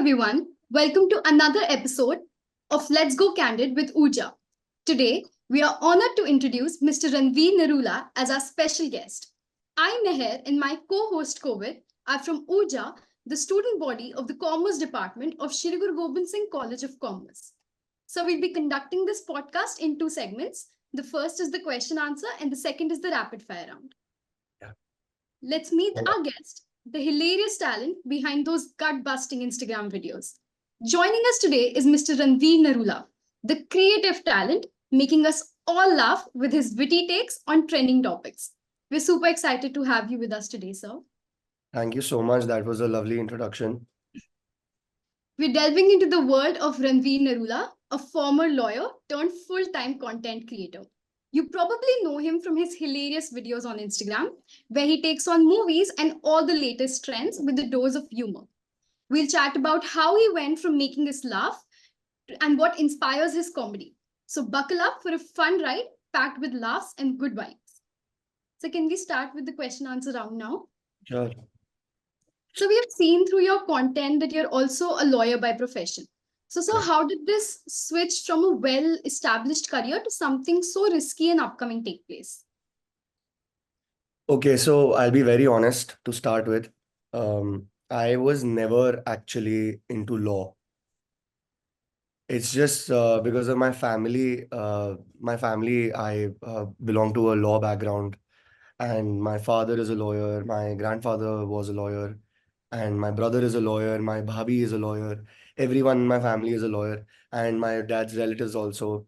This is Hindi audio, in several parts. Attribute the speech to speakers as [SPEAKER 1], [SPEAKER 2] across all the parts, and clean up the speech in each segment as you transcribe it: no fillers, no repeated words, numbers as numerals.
[SPEAKER 1] everyone. Welcome to another episode of Let's Go Candid with Uja. Today, we are honored to introduce Mr. Ranveer Narula as our special guest. I, Meher, and my co-host Kovid are from Uja, the student body of the Commerce Department of Shri Guru Gobind Singh College of Commerce. So we'll be conducting this podcast in two segments. The first is the question answer and the second is the rapid fire round.
[SPEAKER 2] Yeah.
[SPEAKER 1] Let's meet our guest, the hilarious talent behind those gut-busting Instagram videos. Joining us today is Mr. Ranveer Narula, the creative talent making us all laugh with his witty takes on trending topics. We're super excited to have you with us today, sir.
[SPEAKER 2] Thank you so much. That was a lovely introduction.
[SPEAKER 1] We're delving into the world of Ranveer Narula, a former lawyer turned full-time content creator. You probably know him from his hilarious videos on Instagram, where he takes on movies and all the latest trends with a dose of humor. We'll chat about how he went from making us laugh and what inspires his comedy. So buckle up for a fun ride packed with laughs and good vibes. So can we start with the question answer round now?
[SPEAKER 2] Sure.
[SPEAKER 1] So we have seen through your content that you're also a lawyer by profession. So how did this switch from a well-established career to something so risky and upcoming take place?
[SPEAKER 2] Okay, so I'll be very honest to start with. I was never actually into law. It's just because of my family. I belong to a law background, and my father is a lawyer. My grandfather was a lawyer, and my brother is a lawyer. My bhabhi is a lawyer. Everyone in my family is a lawyer, and my dad's relatives also.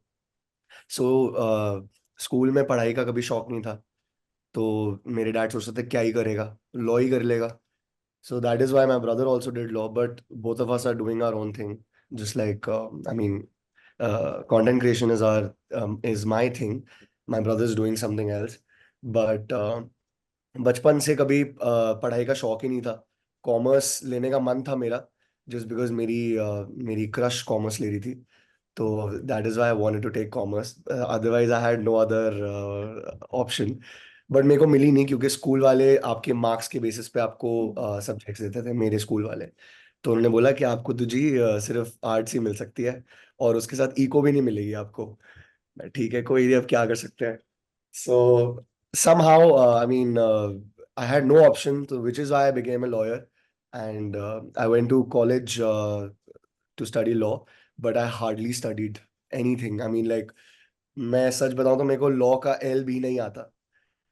[SPEAKER 2] So school में पढ़ाई का कभी शौक नहीं था, तो मेरे डैड सोचते थे क्या ही करेगा, लॉ ही कर लेगा. So that is why my brother also did law, but both of us are doing our own thing. Just like I mean content creation is my thing. My brother is doing something else. But बचपन से कभी पढ़ाई का शौक ही नहीं था. कॉमर्स लेने का मन था मेरा, जस्ट बिकॉज मेरी क्रश कॉमर्स ले रही थी. तो that is why I wanted to take commerce. Otherwise, I had no other option. But मेरे को मिली नहीं, क्योंकि स्कूल वाले आपके मार्क्स के बेसिस पे आपको सब्जेक्ट्स देते थे, मेरे स्कूल वाले. तो उन्होंने बोला कि आपको तो जी सिर्फ आर्ट्स ही मिल सकती है, और उसके साथ इको भी नहीं मिलेगी आपको. ठीक है, कोई नहीं, अब क्या कर सकते हैं. सो somehow, I mean, I had no option, so which is why I became a lawyer. And I went to college to study law, but I hardly studied anything. I mean, like, मैं सच बताऊं तो मेरे को लॉ का एल भी नहीं आता.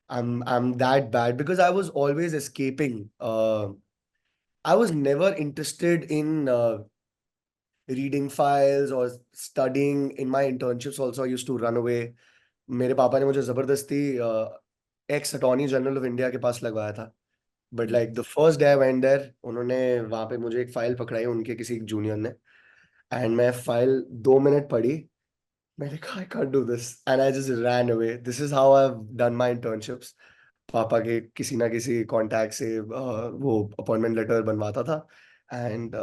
[SPEAKER 2] I'm that bad because I was always escaping. I was never interested in reading files or studying. In my internships also, I used to run away. मेरे पापा ने मुझे जबरदस्ती ex attorney general of India के पास लगवाया था. But like the first day I went there, उन्होंने वहां पे मुझे एक फाइल पकड़ाई, उनके किसी जूनियर ने. एंड मैं फाइल 2 मिनट पढ़ी. मैंने कहा I can't do this, and I just ran away. This is how I have done my internships. पापा के किसी ना किसी कांटेक्ट से वो अपॉइंटमेंट लेटर बनवाता था. And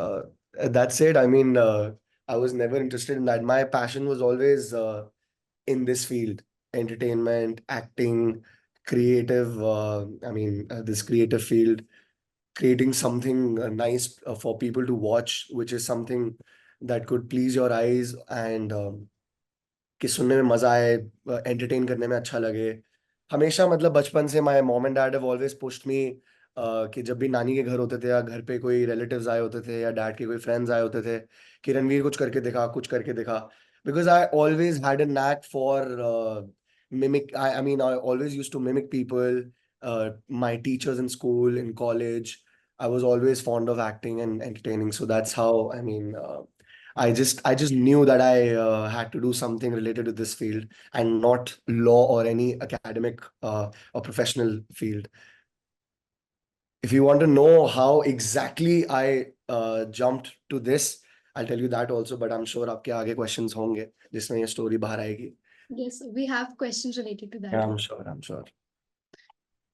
[SPEAKER 2] that's it. I mean, I was never interested in that. My passion was always in this field: entertainment, acting, creative. This creative field, creating something nice for people to watch, which is something that could please your eyes, and कि सुनने में मजा आए, एंटरटेन करने में अच्छा लगे. हमेशा, मतलब बचपन से my mom and dad have always pushed me कि जब भी नानी के घर होते थे या घर पे कोई रिलेटिव्स आए होते थे या डैड के कोई फ्रेंड्स आए होते थे, कि रणवीर कुछ करके दिखा, कुछ करके दिखा. Because I always had a knack for mimic. I mean, I always used to mimic people. My teachers in school, in college, I was always fond of acting and entertaining. So that's how, I mean, I just knew that I had to do something related to this field and not law or any academic or professional field. If you want to know how exactly I jumped to this, I'll tell you that also. But I'm sure आपके आगे questions होंगे जिसमें ये story बाहर आएगी.
[SPEAKER 1] Yes, we have questions related to that.
[SPEAKER 2] Yeah, I'm sure. I'm sure.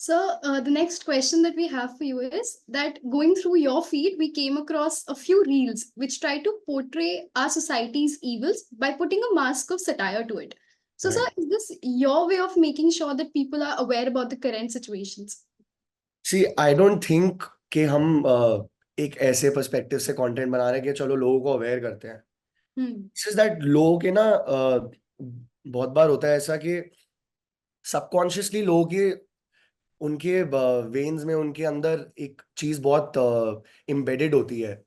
[SPEAKER 1] So the next question that we have for you is that going through your feed, we came across a few reels which try to portray our society's evils by putting a mask of satire to it. So,
[SPEAKER 2] Right.
[SPEAKER 1] sir, is this your way of making sure that people are aware about the current situations?
[SPEAKER 2] See, I don't think कि हम एक ऐसे पर्सपेक्टिव से कंटेंट बना रहे हैं कि चलो लोगों को अवेयर करते हैं।
[SPEAKER 1] हम्म।
[SPEAKER 2] इज दैट लोगों के ना बहुत बार होता है ऐसा कि सबकॉन्शियसली लोगों के उनके वेन्स में उनके अंदर एक चीज बहुत इम्बेडेड होती है,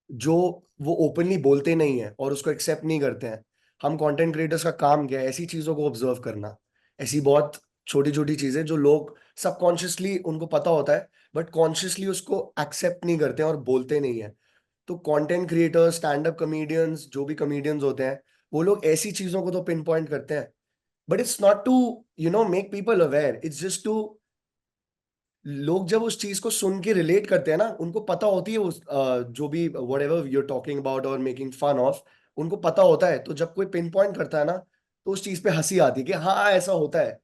[SPEAKER 2] जो वो ओपनली बोलते नहीं है और उसको एक्सेप्ट नहीं करते हैं। हम कंटेंट क्रिएटर्स का काम क्या है, ऐसी चीजों को ऑब्जर्व करना, ऐसी बहुत छोटी छोटी चीजें जो लोग सबकॉन्शियसली उनको पता होता है बट कॉन्शियसली उसको एक्सेप्ट नहीं करते हैं और बोलते नहीं है। तो content creators, stand up comedians, जो भी कॉमेडियंस होते हैं, वो लोग ऐसी चीजों को तो पिन पॉइंट करते हैं, but it's not to make people aware, it's just to, लोग जब उस चीज को सुन के रिलेट करते हैं ना, उनको पता होती है उस जो भी whatever you are talking about और मेकिंग फन ऑफ, उनको पता होता है। तो जब कोई पिन पॉइंट करता है ना, तो उस चीज पे हंसी आती है कि हाँ ऐसा होता है।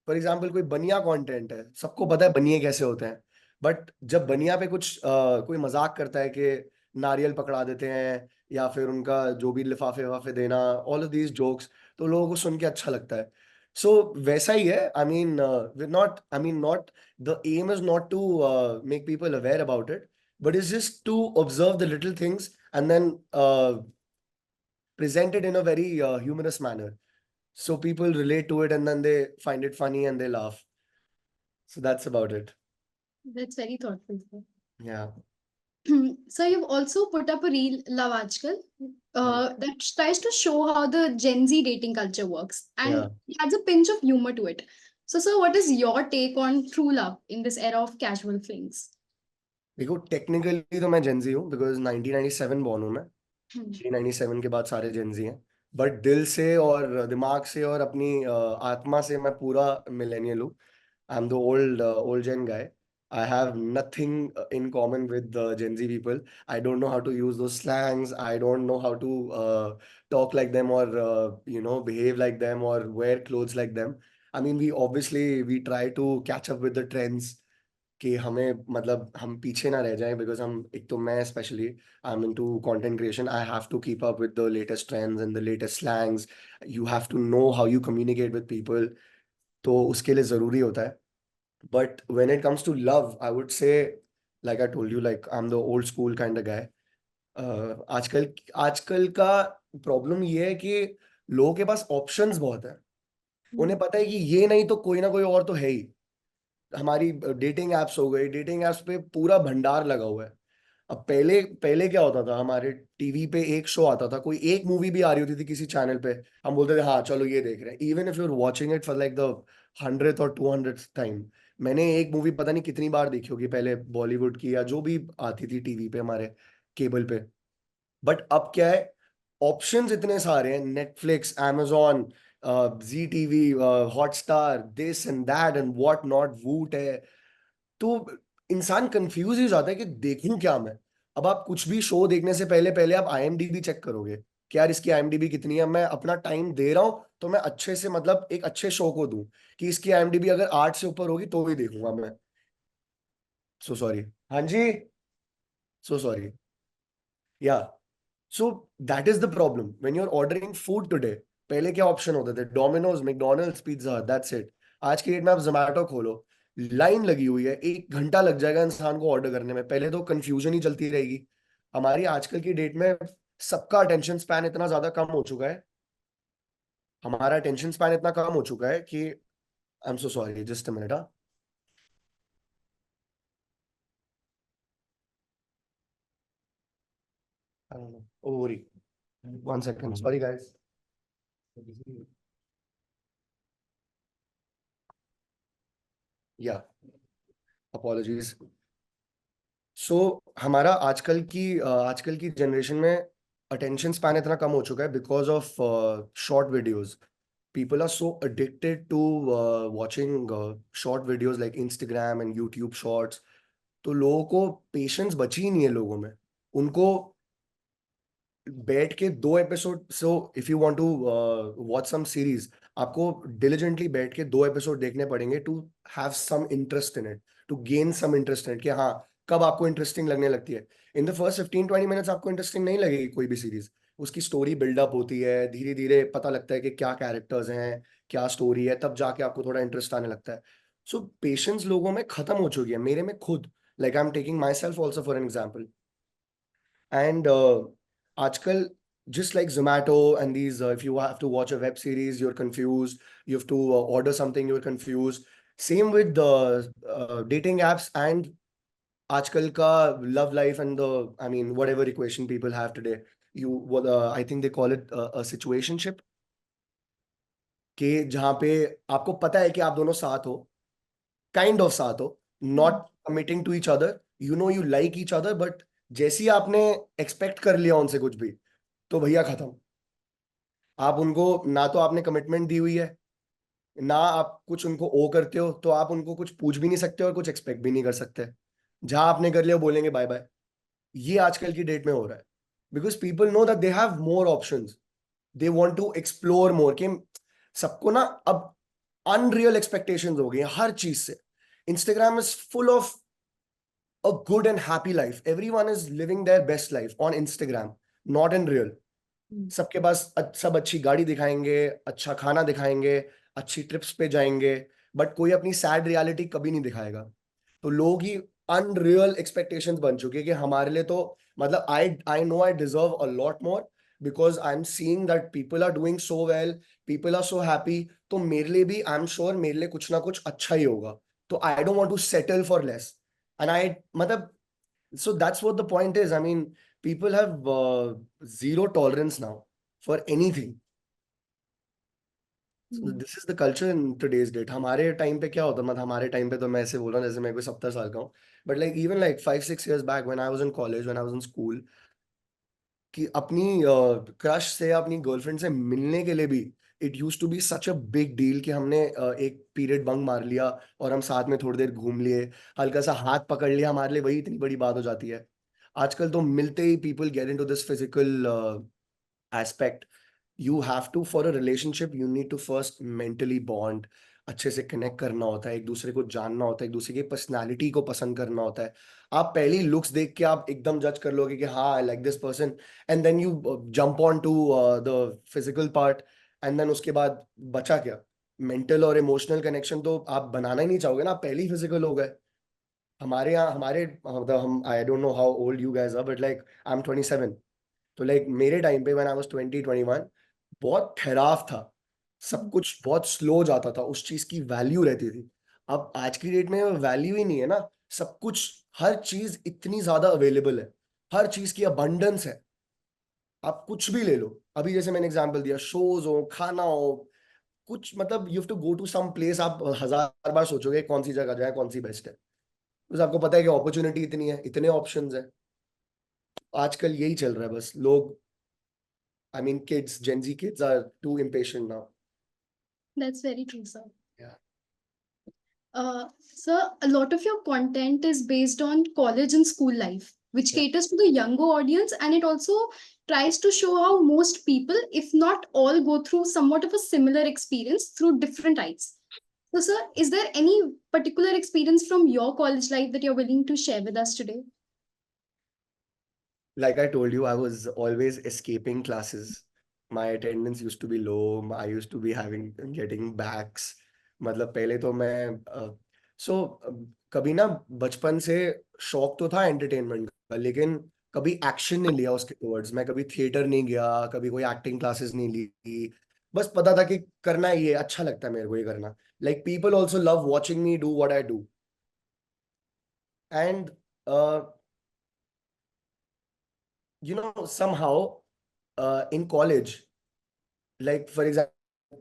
[SPEAKER 2] फॉर एग्जाम्पल कोई बनिया कंटेंट है, सबको पता है बनिए कैसे होते हैं, बट जब बनिया पे कुछ कोई मजाक करता है कि नारियल पकड़ा देते हैं या फिर उनका जो भी लिफाफे वफाफे देना, ऑल ऑफ दीज जोक्स, तो लोगों को सुन के अच्छा लगता है। सो वैसा ही है। I mean not, I mean not, the aim is not to make people aware about it, but it's just to observe the little things and then present it in a very humorous manner, so people relate to it and then they find it funny and they laugh. So that's about it.
[SPEAKER 1] That's very thoughtful, sir.
[SPEAKER 2] Yeah.
[SPEAKER 1] So you've also put up a reel, Love Aajkal,
[SPEAKER 2] Mm.
[SPEAKER 1] that tries to show how the Gen Z dating culture works
[SPEAKER 2] Yeah.
[SPEAKER 1] and it adds a pinch of humor to it. So, sir, what is your take on true love in this era of casual flings?
[SPEAKER 2] देखो टेक्निकली तो मैं जेंजी हूँ बिकॉज 1997 बॉर्न हूँ मैं।
[SPEAKER 1] Hmm.
[SPEAKER 2] 97 के बाद सारे जेंजी हैं, बट दिल से और दिमाग से और अपनी आत्मा से मैं पूरा मिलेनियल हूँ। I'm the old gen guy. I have nothing in common with the Gen Z people. I don't know how to use those slangs. I don't know how to talk like them or behave like them or wear clothes like them. I mean, we try to catch up with the trends कि हमें मतलब हम पीछे ना रह जाएं, बिकॉज हम, एक तो मैं specially, I am into content creation, I have to keep up with the latest trends and the latest slangs. You have to know how you communicate with people, तो उसके लिए ज़रूरी होता है। But when it comes to love, I would say, like I told you, like I'm the old school kind of guy. आजकल आजकल का प्रॉब्लम ये है कि लोगों के पास ऑप्शंस बहुत है।
[SPEAKER 1] Hmm.
[SPEAKER 2] उन्हें पता है कि ये नहीं तो कोई ना कोई और तो है ही। हमारी डेटिंग एप्स हो गई, डेटिंग एप्स पे पूरा भंडार लगा हुआ है। अब पहले पहले क्या होता था, हमारे टीवी पे एक शो आता था, कोई एक मूवी भी आ रही होती थी किसी चैनल पे, हम बोलते थे हाँ चलो ये देख रहे हैं, even if you are watching it for like the 100th और 200th टाइम। मैंने एक मूवी पता नहीं कितनी बार देखी होगी पहले, बॉलीवुड की या जो भी आती थी टीवी पे हमारे केबल पे। बट अब क्या है, ऑप्शंस इतने सारे हैं, Netflix, amazon, Zee TV, Hotstar, this and that and what not, Voot है। तो इंसान कंफ्यूज ही हो जाता है कि देखूं क्या मैं। अब आप कुछ भी शो देखने से पहले पहले आप आईएमडीबी चेक करोगे कि यार इसकी आईएमडीबी कितनी है, मैं अपना टाइम दे रहा हूं तो मैं अच्छे से, मतलब एक अच्छे शो को दूं, कि इसकी आईएमडीबी अगर 8 से ऊपर होगी तो ही देखूंगा मैं। So sorry. हाँ जी। So sorry. Yeah, so that is the problem when you are ordering food today. पहले क्या ऑप्शन होते थे, Domino's, McDonald's, pizza, that's it. आज की डेट में आप जोमेटो खोलो, लाइन लगी हुई है, 1 घंटा लग जाएगा इंसान को ऑर्डर करने में, पहले तो कंफ्यूजन ही चलती रहेगी। हमारी आजकल की डेट में सबका अटेंशन स्पैन इतना ज्यादा कम हो चुका है, हमारा अटेंशन स्पैन इतना कम हो चुका है कि, I am so sorry, just a minute. Ovary, 1 second, sorry guys. या, अपॉलॉजीज। सो हमारा आजकल की जनरेशन में अटेंशन स्पैन इतना कम हो चुका है because of short videos. People are so addicted to watching short videos like Instagram and YouTube shorts. तो लोगों को पेशेंस बची ही नहीं है लोगों में। उनको बैठ के 2 episode, so if you want to watch some series, आपको डिलिजेंटली बैठ के 2 एपिसोड देखने पड़ेंगे to have some interest in it, to gain some interest in it, कि हाँ कब आपको इंटरेस्टिंग लगने लगती है। इन द फर्स्ट 15-20 मिनट्स आपको इंटरेस्टिंग नहीं लगेगी कोई भी सीरीज। उसकी स्टोरी बिल्डअप होती है, धीरे धीरे पता लगता है कि क्या कैरेक्टर्स हैं, क्या स्टोरी है, तब जाके आपको थोड़ा इंटरेस्ट आने लगता है। सो पेशेंस लोगों में खत्म हो चुकी है, मेरे में खुद। Like I'm taking myself also for an example. And आजकल just like Zomato and these, if you have to watch a web series, you're confused. You have to order something, you're confused. Same with the dating apps and आजकल का love life and the, I mean, whatever equation people have today. I think they call it a situationship. कि जहाँ पे आपको पता है कि आप दोनों साथ हो, काइंड ऑफ साथ हो, not committing to each other, you know you like each other, but जैसे ही आपने एक्सपेक्ट कर लिया उनसे कुछ भी, तो भैया खत्म। आप उनको ना तो आपने कमिटमेंट दी हुई है, ना आप कुछ उनको ओ करते हो, तो आप उनको कुछ पूछ भी नहीं सकते और कुछ एक्सपेक्ट भी नहीं कर सकते। जहां आपने कर लिया बोलेंगे बाय बाय। ये आजकल की डेट में हो रहा है because people know that they have more options, they want to explore more. कि सबको ना अब अनरियल एक्सपेक्टेशंस हो गई हैं हर चीज से। Instagram is full of a good and happy life. Everyone is living their best life on Instagram, not in real. सबके पास सब अच्छी गाड़ी दिखाएंगे, अच्छा खाना दिखाएंगे, अच्छी ट्रिप्स पे जाएंगे, बट कोई अपनी सैड रियलिटी कभी नहीं दिखाएगा। तो लोग ही अनरियल एक्सपेक्टेशंस बन चुके हैं कि हमारे लिए तो मतलब I know I deserve a lot more because I am seeing that people are doing so well, people are so happy. तो मेरे लिए भी आई एम श्योर मेरे लिए कुछ ना कुछ अच्छा ही होगा। तो I don't want to settle for less. And I मतलब so that's what the point is. I mean, people have zero tolerance now for anything. So this is the culture in today's date. हमारे टाइम पे क्या होता, मतलब हमारे टाइम पे तो मैं ऐसे बोल रहा हूँ जैसे मैं कोई 70 साल का हूँ, but like even like 5-6 years back when I was in college, when I was in school, कि अपनी क्रश से अपनी गर्लफ्रेंड से मिलने के लिए भी it use to be such a big deal कि हमने एक पीरियड बंक मार लिया और हम साथ में थोड़ी देर घूम लिए, हल्का सा हाथ पकड़ लिया, हमारे लिए वही इतनी बड़ी बात हो जाती है। आजकल तो मिलते ही people get into this physical aspect. You have to for a relationship you need to first mentally bond, अच्छे से कनेक्ट करना होता है, एक दूसरे को जानना होता है, एक दूसरे की पर्सनालिटी को पसंद करना होता है। आप पहली लुक्स देख के आप एकदम जज कर लोगे कि हाँ I like this person, and then you jump on to the physical part, and then उसके बाद बचा क्या? मेंटल और इमोशनल कनेक्शन तो आप बनाना ही नहीं चाहोगे ना, आप पहले ही फिजिकल हो गए। हमारे यहाँ हमारे मतलब हम I don't know how old you guys are but like I am 27। तो लाइक मेरे टाइम पे व्हेन आई वाज 20-21 बहुत ठहराव था, सब कुछ बहुत स्लो जाता था, उस चीज की वैल्यू रहती थी। अब आज की डेट में वैल्यू ही नहीं है ना। सब कुछ, हर चीज इतनी ज्यादा अवेलेबल है, हर चीज की अबंडेंस है। आप कुछ भी ले लो, अभी जैसे मैंने एग्जांपल दिया, शोज हो, खाना हो, कुछ मतलब you have to go to some place, आप 1000 बार सोचोगे कौन सी जगह जाए, कौन सी बेस्ट है। बस आपको पता है कि अपॉर्चुनिटी इतनी है, इतने ऑप्शंस है। आजकल यही चल रहा है बस। लोग, I mean, kids, Gen Z kids are too impatient now.
[SPEAKER 1] That's very true, sir.
[SPEAKER 2] Yeah.
[SPEAKER 1] Sir, a lot of your content is based on college and school life, which
[SPEAKER 2] Yeah.
[SPEAKER 1] caters to the younger audience, and it also tries to show how most people, if not all, go through somewhat of a similar experience through different eyes. So, sir, is there any particular experience from your college life that you're willing to share with us today?
[SPEAKER 2] Like I told you, I was always escaping classes. My attendance used to be low. I used to be getting backs. मतलब पहले तो मैं कभी ना बचपन से शौक तो था एंटरटेनमेंट का, लेकिन कभी एक्शन नहीं लिया उसके टुवर्ड्स। मैं कभी थिएटर नहीं गया, कभी कोई एक्टिंग क्लासेस नहीं ली। बस पता था कि करना ही है, अच्छा लगता है मेरे को ये करना। Like people also love watching me do what I do. And somehow in college, like for example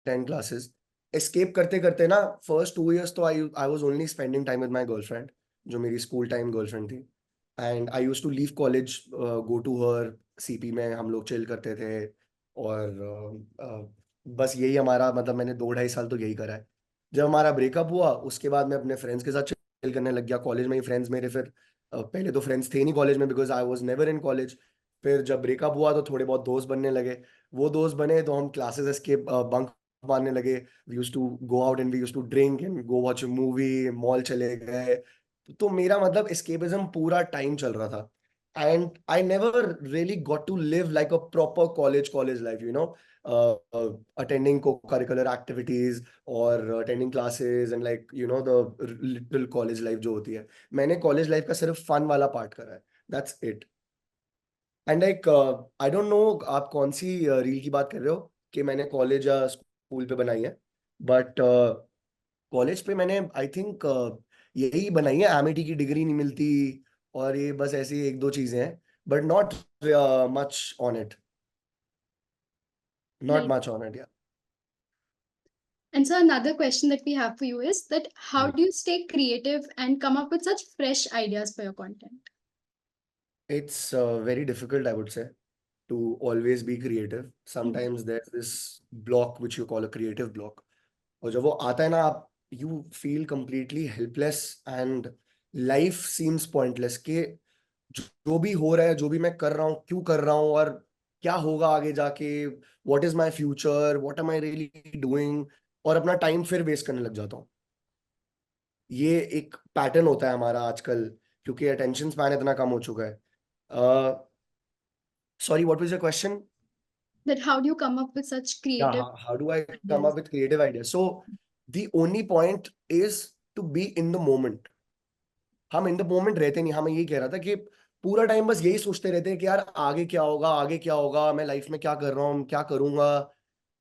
[SPEAKER 2] 10 classes, escape करते करते ना first 2 years तो I was only spending time with my girlfriend, जो मेरी school time girlfriend थी। And I used to leave college, go to her, CP में हम लोग chill करते थे। और बस यही हमारा मतलब मैंने 2-2.5 साल तो यही करा है। जब हमारा ब्रेकअप हुआ उसके बाद मैं अपने फ्रेंड्स के साथ चिल करने लग गया। कॉलेज में ही फ्रेंड्स मेरे फिर पहले तो फ्रेंड्स थे नहीं कॉलेज में because I was never in college. फिर जब ब्रेकअप हुआ तो थोड़े बहुत दोस्त बनने लगे। वो दोस्त बने तो हम क्लासेस एस्केप बंक मारने लगे। We used to go out and we used to drink and go watch a movie, mall चले गए। तो मेरा मतलब एस्केपिज्म पूरा टाइम चल रहा था। And I never really got to live like a proper college life, you know. attending co-curricular activities और attending classes and like you know the little college life जो होती है, मैंने college life का सिर्फ fun वाला part करा है, that's it. And like I don't no आप कौन सी रील की बात कर रहे हो कि मैंने कॉलेज या स्कूल पे बनाई है, बट कॉलेज पे मैंने आई थिंक यही बनाई है, एमआईटी की डिग्री नहीं मिलती और ये बस ऐसी एक दो चीजें हैं, but not much on it, not
[SPEAKER 1] Right.
[SPEAKER 2] Much on it.
[SPEAKER 1] And so another question that we have for you is that how do you stay creative and come up with such fresh ideas for your content?
[SPEAKER 2] It's very difficult, I would say, to always be creative. Sometimes there's this block which you call a creative block. और जब वो आता है ना, आप you feel completely helpless and life seems pointless कि जो भी हो रहा है, जो भी मैं कर रहा हूँ, क्यों कर रहा हूँ और क्या होगा आगे जाके, what is my future, what am I really doing, और अपना टाइम फिर वेस्ट करने लग जाता हूँ. ये एक पैटर्न होता है हमारा आजकल क्योंकि अटेंशन स्पैन इतना कम हो चुका है. Sorry, what was your question?
[SPEAKER 1] That how do you come up with such
[SPEAKER 2] Yeah,
[SPEAKER 1] creative
[SPEAKER 2] how do I come
[SPEAKER 1] ideas?
[SPEAKER 2] up with creative ideas? So the only point is to be in the moment. हम इन द मोमेंट रहते नहीं. हाँ, मैं यही कह रहा था कि पूरा टाइम बस यही सोचते रहते हैं कि यार आगे क्या होगा, आगे क्या होगा, मैं लाइफ में क्या कर रहा हूँ, क्या करूंगा.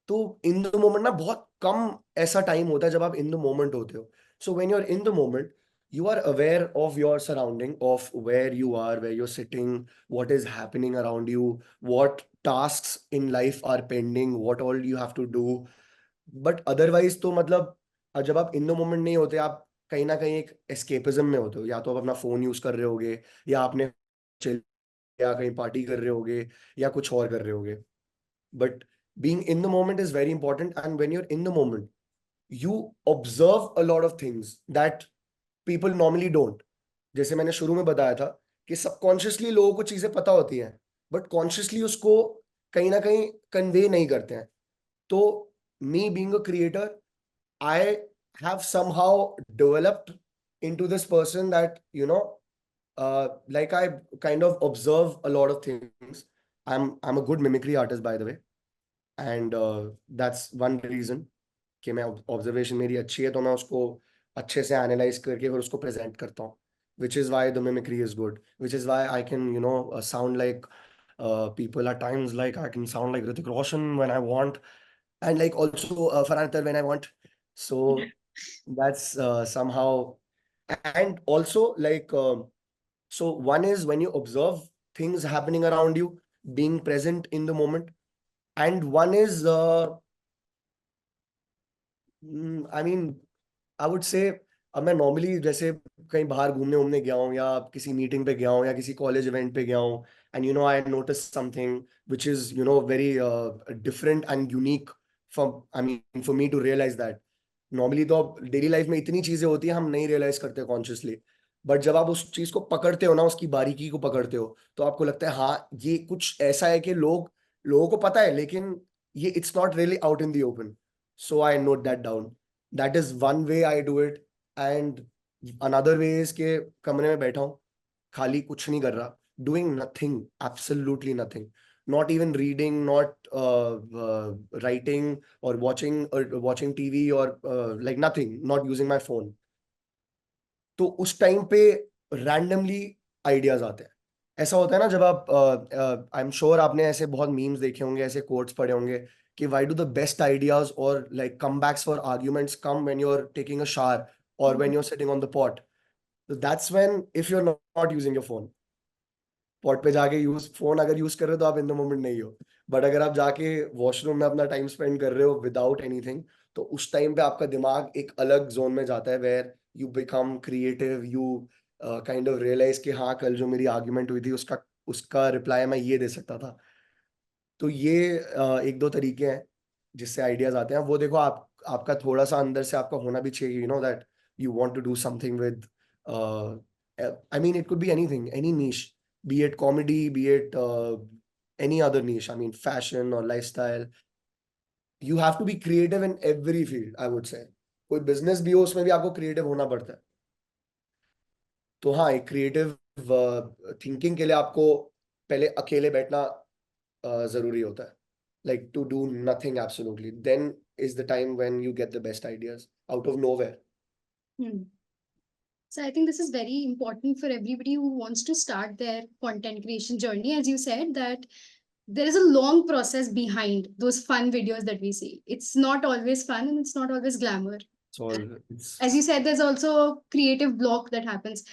[SPEAKER 2] तो इन द मोमेंट ना बहुत कम ऐसा टाइम होता है जब आप इन द मोमेंट होते हो. So when you are in the moment, you are aware of your surrounding, of where you are, where you're sitting, what is happening around you, what tasks in life are pending, what all you have to do. But otherwise तो मतलब जब आप इन द मोमेंट नहीं होते, आप कहीं ना कहीं एक एस्केपिज्म में होते हो. या तो आप अपना फोन यूज कर रहे होगे, या आपने chill, या कहीं पार्टी कर रहे होगे, या कुछ और कर रहे होगे. But being in the moment is very important, and when you are in the moment you observe a lot of things that people normally don't. जैसे मैंने शुरू में बताया था कि सबकॉन्शियसली लोगों को चीजें पता होती हैं, बट कॉन्शियसली उसको कहीं ना कहीं कन्वे नहीं करते हैं. तो me being a creator, I have somehow developed into this person that, like I kind of observe a lot of things. I'm a good mimicry artist, by the way, and that's one reason कि मैं ऑब्जर्वेशन मेरी अच्छी है तो मैं उसको अच्छे से एनालाइज करके फिर उसको प्रेजेंट करता हूँ. Which is why the mimicry is good, which is why I can sound like people at times, like I can sound like Hrithik Roshan when I want, and like also Farhan Akhtar when I want. So that's somehow, and also like so one is when you observe things happening around you, being present in the moment, and one is I mean, I would say, अब मैं नॉर्मली जैसे कहीं बाहर घूमने घूमने गया हूँ या किसी मीटिंग पे गया हूँ या किसी कॉलेज इवेंट पे गया हूँ, and I notice something which is very different and unique for me to realise that. Normally तो डेली लाइफ में इतनी चीजें होती है हम नहीं रियलाइज करते कॉन्शियसली, बट जब आप उस चीज को पकड़ते हो ना, उसकी बारीकी को पकड़ते हो, तो आपको लगता है हाँ ये कुछ ऐसा है कि लोगों को पता है लेकिन ये it's not really out in the open. So I note that down. That is one way I do it. And another way is के कमरे में बैठा हूँ, खाली कुछ नहीं कर रहा, doing nothing, absolutely nothing, not even reading, not writing or watching TV or like nothing, not using my phone. तो उस टाइम पे रैंडमली आइडियाज आते हैं. ऐसा होता है ना जब आप आई एम श्योर आपने ऐसे बहुत मीम्स देखे होंगे, ऐसे कोट्स पढ़े होंगे कि why do the best ideas और like comebacks for arguments come when you are taking a shower और when you are sitting on the pot. So that's when, if you're not using your phone, pot पे जाके फोन अगर यूज कर रहे हो तो आप इन द मोमेंट नहीं हो. बट अगर आप जाके वॉशरूम में अपना टाइम स्पेंड कर रहे हो विदाउट एनीथिंग, तो उस टाइम पे आपका दिमाग एक अलग जोन में जाता है, where you become creative, you kind of realise कि हाँ कल जो मेरी आर्ग्यूमेंट हुई थी उसका उसका रिप्लाई मैं ये दे सकता था. तो ये एक दो तरीके हैं जिससे आइडियाज आते हैं. वो देखो आपका थोड़ा सा अंदर से आपका होना भी चाहिए, that you want to do something with, I mean it could be anything, any niche, be it comedy, be it any other niche, I mean fashion or lifestyle. You have to be creative in every field, I would say. कोई बिजनेस भी हो उसमें भी आपको क्रिएटिव होना पड़ता है. तो हाँ, एक क्रिएटिव थिंकिंग के लिए आपको पहले अकेले बैठना जरूरी होता है. like to do nothing absolutely. Then is the time when you get the best ideas out of nowhere.
[SPEAKER 1] Hmm. So I think this is very important for everybody who wants to start their content creation journey. As you said, that there is a long process behind those fun videos that we see. It's not always fun and it's not always glamour.
[SPEAKER 2] It's all it's
[SPEAKER 1] As you said, there's also a creative block that happens.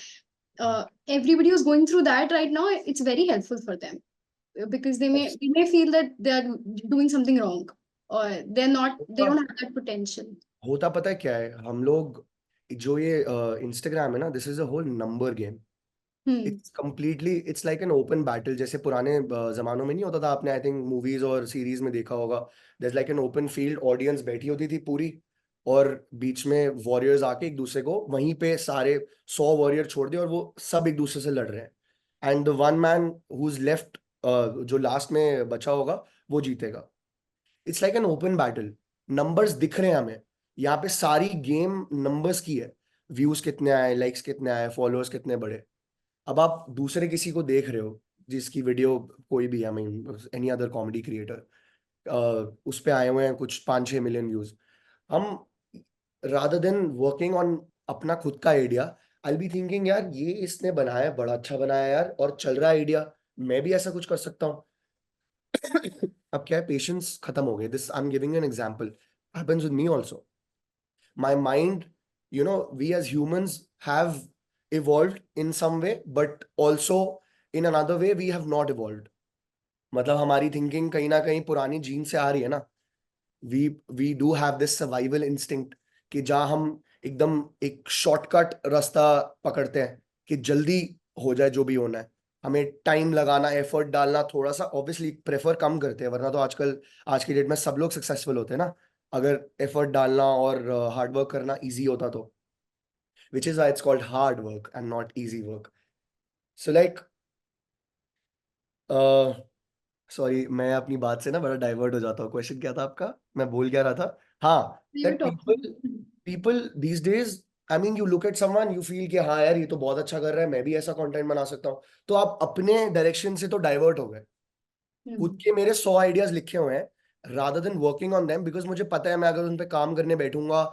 [SPEAKER 1] Everybody who's going through that right now, it's very helpful for them because they may feel that they're doing something wrong or they don't have that potential.
[SPEAKER 2] होता पता है क्या है हम लोग जो ये इंस्टाग्राम है ना this is a whole number game
[SPEAKER 1] Hmm.
[SPEAKER 2] It's completely it's like an open battle जैसे पुराने जमानों में नहीं होता था आपने आई थिंक मूवीज और सीरीज में देखा होगा there's like an open field audience बैठी होती थी पूरी और बीच में वॉरियर्स आके एक दूसरे को वहीं पे सारे 100 वॉरियर छोड़ दिए और वो सब एक दूसरे से लड़ रहे हैं and the one man who is left जो लास्ट में बचा होगा वो जीतेगा it's like an open battle numbers दिख रहे हैं हमें यहाँ पे सारी गेम नंबर्स की है व्यूज कितने आए लाइक्स कितने आए फॉलोअर्स कितने बढ़े अब आप दूसरे किसी को देख रहे हो जिसकी वीडियो कोई भी I mean any other comedy creator उस पे आए हुए हैं कुछ 5-6 मिलियन व्यूज हम रादर देन वर्किंग ऑन अपना खुद का आइडिया आई बी थिंकिंग यार ये इसने बनाया है बड़ा अच्छा बनाया है यार और चल रहा है आइडिया मैं भी ऐसा कुछ कर सकता हूँ अब क्या है पेशेंस खत्म हो गए this I am giving an example happens with me also my mind, we as humans have evolved in some way, but also in another way, we have not evolved. मतलब हमारी थिंकिंग कहीं ना कहीं पुरानी जीन से आ रही है ना we we do have this survival instinct कि जहाँ हम एकदम एक शॉर्टकट रास्ता पकड़ते हैं कि जल्दी हो जाए जो भी होना है हमें टाइम लगाना एफर्ट डालना थोड़ा सा ऑब्वियसली प्रेफर कम करते हैं वरना तो आजकल आज की डेट में सब लोग सक्सेसफुल होते हैं ना अगर एफर्ट डालना और हार्ड वर्क करना इजी होता तो which is why it's called hard work and not easy work. So like sorry मैं अपनी बात से ना बड़ा डाइवर्ट हो जाता हूँ क्वेश्चन क्या था आपका मैं भूल क्या रहा था हाँ
[SPEAKER 1] We were
[SPEAKER 2] that
[SPEAKER 1] talking.
[SPEAKER 2] people these days I mean you look at someone you feel कि हाँ यार ये तो बहुत अच्छा कर रहा है मैं भी ऐसा कंटेंट बना सकता हूँ तो आप अपने डायरेक्शन से तो डाइवर्ट हो गए खुद के मेरे 100 आइडियाज लिखे हुए हैं rather than working on them because मुझे पता है मैं अगर उन पे काम करने बैठूंगा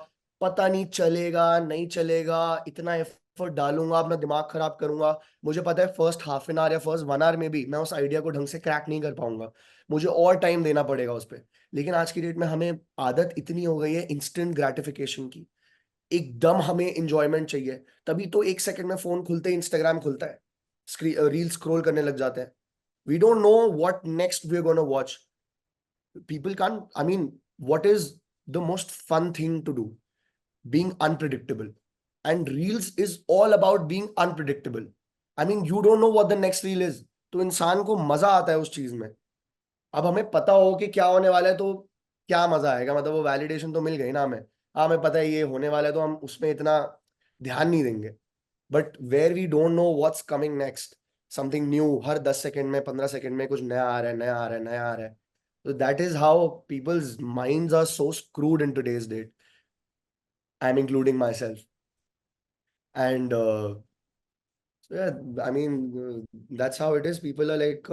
[SPEAKER 2] पता नहीं चलेगा नहीं चलेगा इतना एफर्ट डालूंगा अपना दिमाग खराब करूंगा मुझे पता है फर्स्ट हाफ एन आवर या फर्स्ट 1 आवर में भी मैं उस आइडिया को ढंग से क्रैक नहीं कर पाऊंगा मुझे और टाइम देना पड़ेगा उस पर लेकिन आज की डेट में हमें आदत इतनी हो गई है इंस्टेंट ग्रेटिफिकेशन की एकदम हमें इंजॉयमेंट चाहिए तभी तो 1 सेकंड में फोन खुलते ही इंस्टाग्राम खुलता है रील स्क्रॉल करने लग जाते हैं we don't know what next we're going to watch people can't I mean what is the most fun thing to do being unpredictable and reels is all about being unpredictable I mean you don't know what the next reel is तो इंसान को मजा आता है उस चीज में अब हमें पता हो कि क्या होने वाला है तो क्या मजा आएगा मतलब वो वैलिडेशन तो मिल गई ना हमें हाँ हमें पता है ये होने वाला है तो हम उसमें इतना ध्यान नहीं देंगे but where we don't know what's coming next something new हर 10 सेकंड में 15 सेकंड में कुछ नया आ रहा है नया आ रहा है नया आ रहा है तो that is how people's minds are so screwed in today's date I am including myself and I mean that's how it is people are like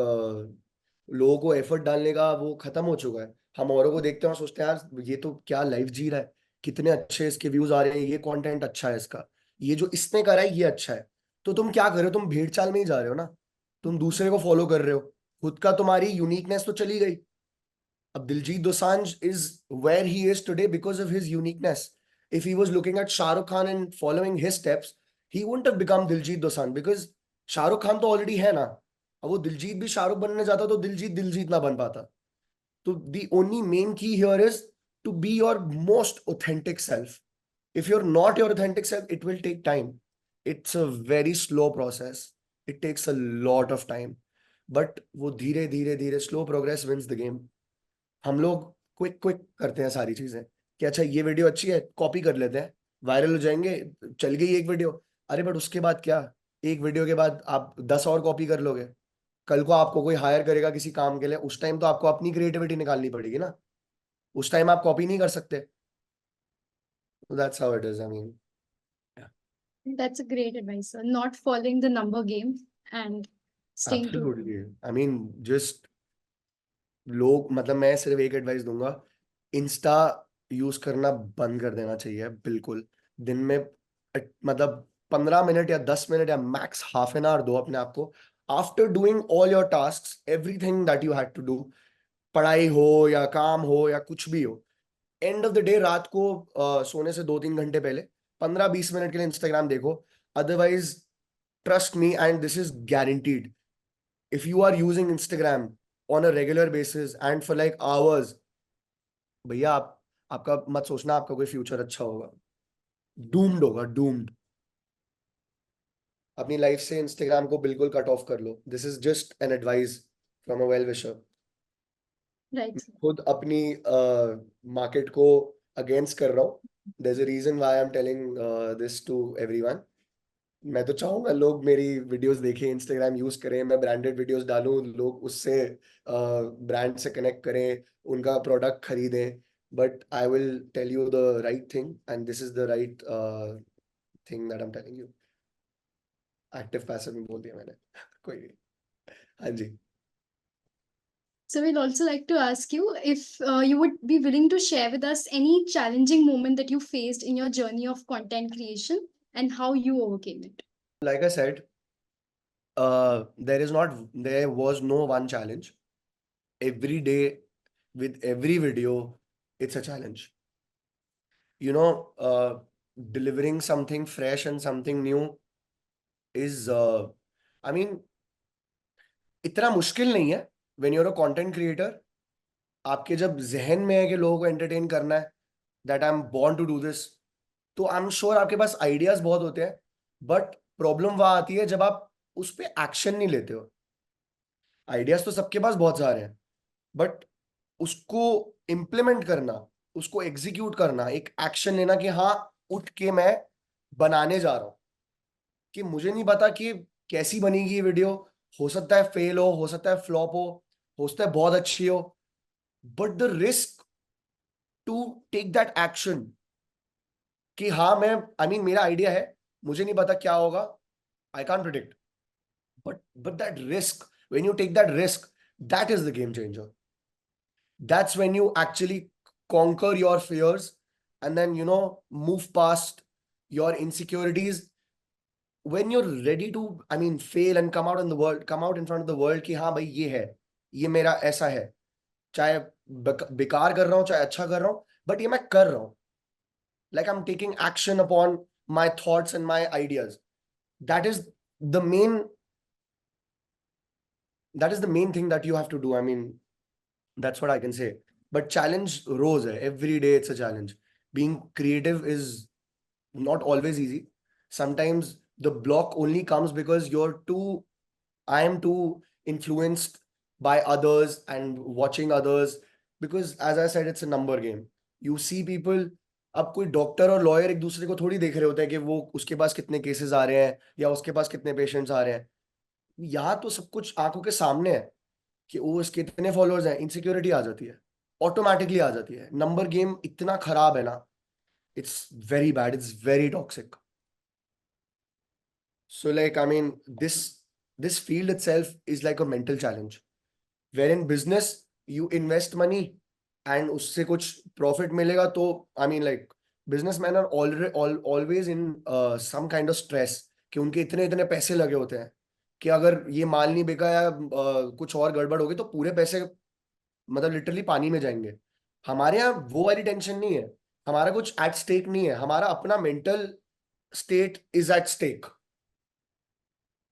[SPEAKER 2] लोगों को एफर्ट डालने का वो खत्म हो चुका है हम औरों को देखते हैं और सोचते हैं यार ये तो क्या लाइफ जी रहा है कितने अच्छे इसके व्यूज आ रहे हैं ये कंटेंट अच्छा है इसका ये जो इसने करा है ये अच्छा है तो तुम क्या कर रहे हो तुम भेड़ चाल में ही जा रहे हो ना तुम दूसरे को फॉलो कर रहे हो खुद का तुम्हारी यूनिकनेस तो चली गई अब Diljit Dosanjh is where he is today because of his uniqueness if he was looking at Shah Rukh Khan and following his steps he wouldn't have become Diljit Dosanjh because Shahrukh Khan तो ऑलरेडी है ना अब वो दिलजीत भी शाहरुख बनने जाता तो दिलजीत दिलजीत ना बन पाता तो the only main key here is to be your most authentic self if you're not your authentic self it will take time it's a very slow process it takes a lot of time but वो धीरे धीरे धीरे slow progress wins the game हम लोग क्विक क्विक करते हैं सारी चीजें कि अच्छा ये वीडियो अच्छी है कॉपी कर लेते हैं वायरल हो जाएंगे चल गई एक वीडियो अरे बट उसके बाद क्या एक वीडियो के बाद आप 10 और कॉपी कर लोगे कल को आपको कोई हायर करेगा किसी काम के लिए उस टाइम तो आपको अपनी क्रिएटिविटी निकालनी पड़ेगी ना उस टाइम आप कॉपी नहीं कर सकते that's how it is I mean
[SPEAKER 1] That's a great advice, sir. Not following the number game and staying true.
[SPEAKER 2] Absolutely I mean just लोग, मतलब मैं सिर्फ एक एडवाइस दूंगा, इंस्टा यूज करना बंद कर देना चाहिए बिल्कुल। दिन में मतलब 15 मिनट या 10 मिनट या मैक्स हाफ एन आवर दो अपने आप को, after doing all your task, everything that you had to do, पढ़ाई हो या काम हो या कुछ भी हो, एंड ऑफ द डे रात को सोने से 2-3 घंटे पहले 15-20 मिनट के लिए इंस्टाग्राम देखो। Otherwise trust me and this is guaranteed, if you are using Instagram on a regular basis and for like hours, भैया आप, आपका मत सोचना आपका कोई फ्यूचर अच्छा होगा, डूम्ड होगा, डूम्ड। अपनी लाइफ से इंस्टाग्राम को बिल्कुल कट ऑफ कर लो, this is just an advice from a well wisher.
[SPEAKER 1] Right.
[SPEAKER 2] खुद अपनी मार्केट को अगेंस्ट कर रहा हूँ, there is a reason why I am telling this to everyone. मैं तो चाहूंगा लोग मेरी वीडियोस देखें, इंस्टाग्राम यूज करें, मैं ब्रांडेड वीडियोस डालूं, लोग उससे ब्रांड से कनेक्ट करें, उनका प्रोडक्ट खरीदें। But I will tell you the right thing and this is the right thing that I am telling you. Active passive में बोल दिया मैंने। कोई नहीं। हाँ जी।
[SPEAKER 1] So we'd also like to ask you if you would be willing to share with us any challenging moment that you faced in your journey of content creation and how you overcame it.
[SPEAKER 2] Like I said, there was no one challenge. Every day with every video, it's a challenge. You know, delivering something fresh and something new is, I mean, इतना मुश्किल नहीं है when you're a content creator. आपके जब जहन में है कि लोगों को एंटरटेन करना है, that I am born to do this, तो आई एम श्योर आपके पास आइडियाज बहुत होते हैं। बट प्रॉब्लम वहां आती है जब आप उस पर एक्शन नहीं लेते हो। आइडियाज तो सबके पास बहुत सारे हैं, बट उसको इम्प्लीमेंट करना, उसको एग्जीक्यूट करना, एक एक्शन लेना कि हाँ उठ के मैं बनाने जा रहा हूँ, कि मुझे नहीं पता कि कैसी बनेगी ये वीडियो, हो सकता है फेल हो सकता है फ्लॉप हो सकता है बहुत अच्छी हो, but the risk to take that action कि हाँ मैं, आई मीन मेरा आइडिया है, मुझे नहीं पता क्या होगा, I can't predict, but that risk, when you take that risk, that is the game changer. That's when you actually conquer your fears and then, move past your insecurities. When you're ready to, I mean, fail and come out in the world, come out in front of the world कि हाँ भाई ये है, ये मेरा ऐसा है, चाहे बेकार कर रहा हूँ चाहे अच्छा कर रहा हूँ, बट ये मैं कर रहा हूँ, like I'm taking action upon my thoughts and my ideas. That is the main, that is the main thing that you have to do. I mean, that's what I can say. But challenge rose hai. Every day it's a challenge. Being creative is not always easy. Sometimes the block only comes because I am too influenced by others and watching others. Because as I said, it's a number game. You see people, अब कोई डॉक्टर और लॉयर एक दूसरे को थोड़ी देख रहे होते हैं कि वो उसके पास कितने केसेस आ रहे हैं या उसके पास कितने पेशेंट्स आ रहे हैं। यहाँ तो सब कुछ आंखों के सामने है कि वो इसके इतने फॉलोअर्स हैं, इनसिक्योरिटी आ जाती है, ऑटोमेटिकली आ जाती है। नंबर गेम इतना खराब है ना, it's very bad, it's very toxic. So like I mean this field itself is like a mental challenge, where in business you invest money and उससे कुछ प्रॉफिट मिलेगा तो I mean like businessman are always in some kind of stress कि उनके इतने इतने पैसे लगे होते हैं कि अगर ये माल नहीं बिका या कुछ और गड़बड़ होगी तो पूरे पैसे मतलब लिटरली पानी में जाएंगे। हमारे यहाँ वो वाली टेंशन नहीं है, हमारा कुछ एट स्टेक नहीं है, हमारा अपना mental state is at stake.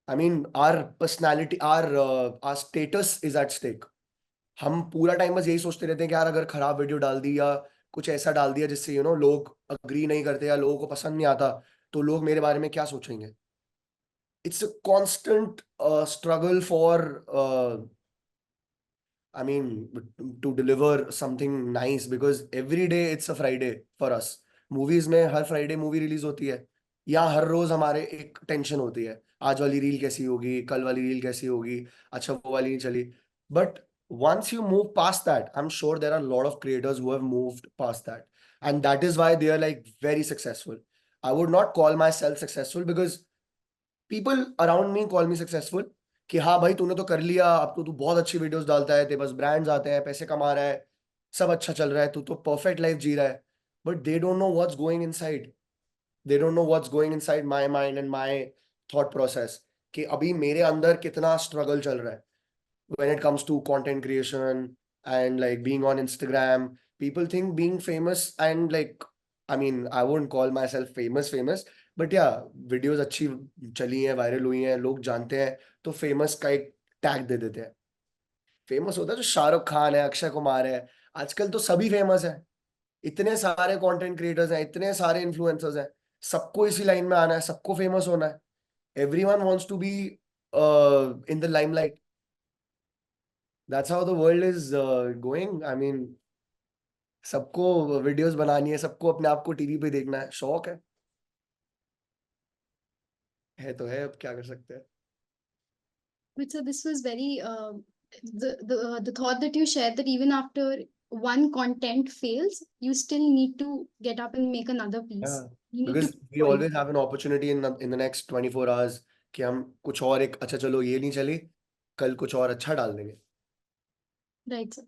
[SPEAKER 2] I mean our personality, our status is at stake. हम पूरा टाइम बस यही सोचते रहते हैं कि यार अगर खराब वीडियो डाल दी या कुछ ऐसा डाल दिया जिससे लोग अग्री नहीं करते या लोगों को पसंद नहीं आता, तो लोग मेरे बारे में क्या सोचेंगे। It's a constant struggle for, I mean, to deliver something nice, because every day it's a Friday for us. Movies में हर फ्राइडे मूवी रिलीज होती है, या हर रोज हमारे एक टेंशन होती है, आज वाली रील कैसी होगी, कल वाली रील कैसी होगी, अच्छा वो वाली नहीं चली। But once you move past that, I'm sure there are a lot of creators who have moved past that, and that is why they are like very successful. I would not call myself successful because people around me call me successful, कि हाँ भाई तूने तो कर लिया, अब तो तू बहुत अच्छी वीडियोस डालता है, तेरे पास ब्रांड्स आते हैं, पैसे कमा रहा है, सब अच्छा चल रहा है, तू तो परफेक्ट लाइफ जी रहा है। But they don't know what's going inside, they don't know what's going inside my mind and my thought process, कि अभी मेरे अंदर कितना स्ट्रगल चल रहा है when it comes to content creation and like being on Instagram. People think being famous and like, I mean, I wouldn't call myself famous, but yeah, videos अच्छी चली हैं, वायरल हुई हैं, लोग जानते हैं, तो फेमस का एक टैग दे देते हैं। फेमस होता है जो शाहरुख खान है, अक्षय कुमार है, आजकल तो सभी फेमस है। इतने सारे कंटेंट क्रिएटर्स हैं, इतने सारे इन्फ्लुएंसर्स हैं, सबको इसी लाइन में आना है, सबको फेमस होना है। Everyone wants to be in the limelight. That's how the world is going. I mean, सबको वीडियोस बनानी है, सबको अपने आप को टीवी पे देखना है, शौक है तो है, अब क्या कर सकते हैं।
[SPEAKER 1] But so this was very the thought that you shared, that even after one content fails, you still need to get up and make another piece.
[SPEAKER 2] Yeah,
[SPEAKER 1] You need to
[SPEAKER 2] because
[SPEAKER 1] keep
[SPEAKER 2] we
[SPEAKER 1] going.
[SPEAKER 2] always have an opportunity in the next 24 hours कि हम कुछ और एक, अच्छा चलो ये नहीं चली, कल कुछ और अच्छा डाल देंगे।
[SPEAKER 1] Right, sir.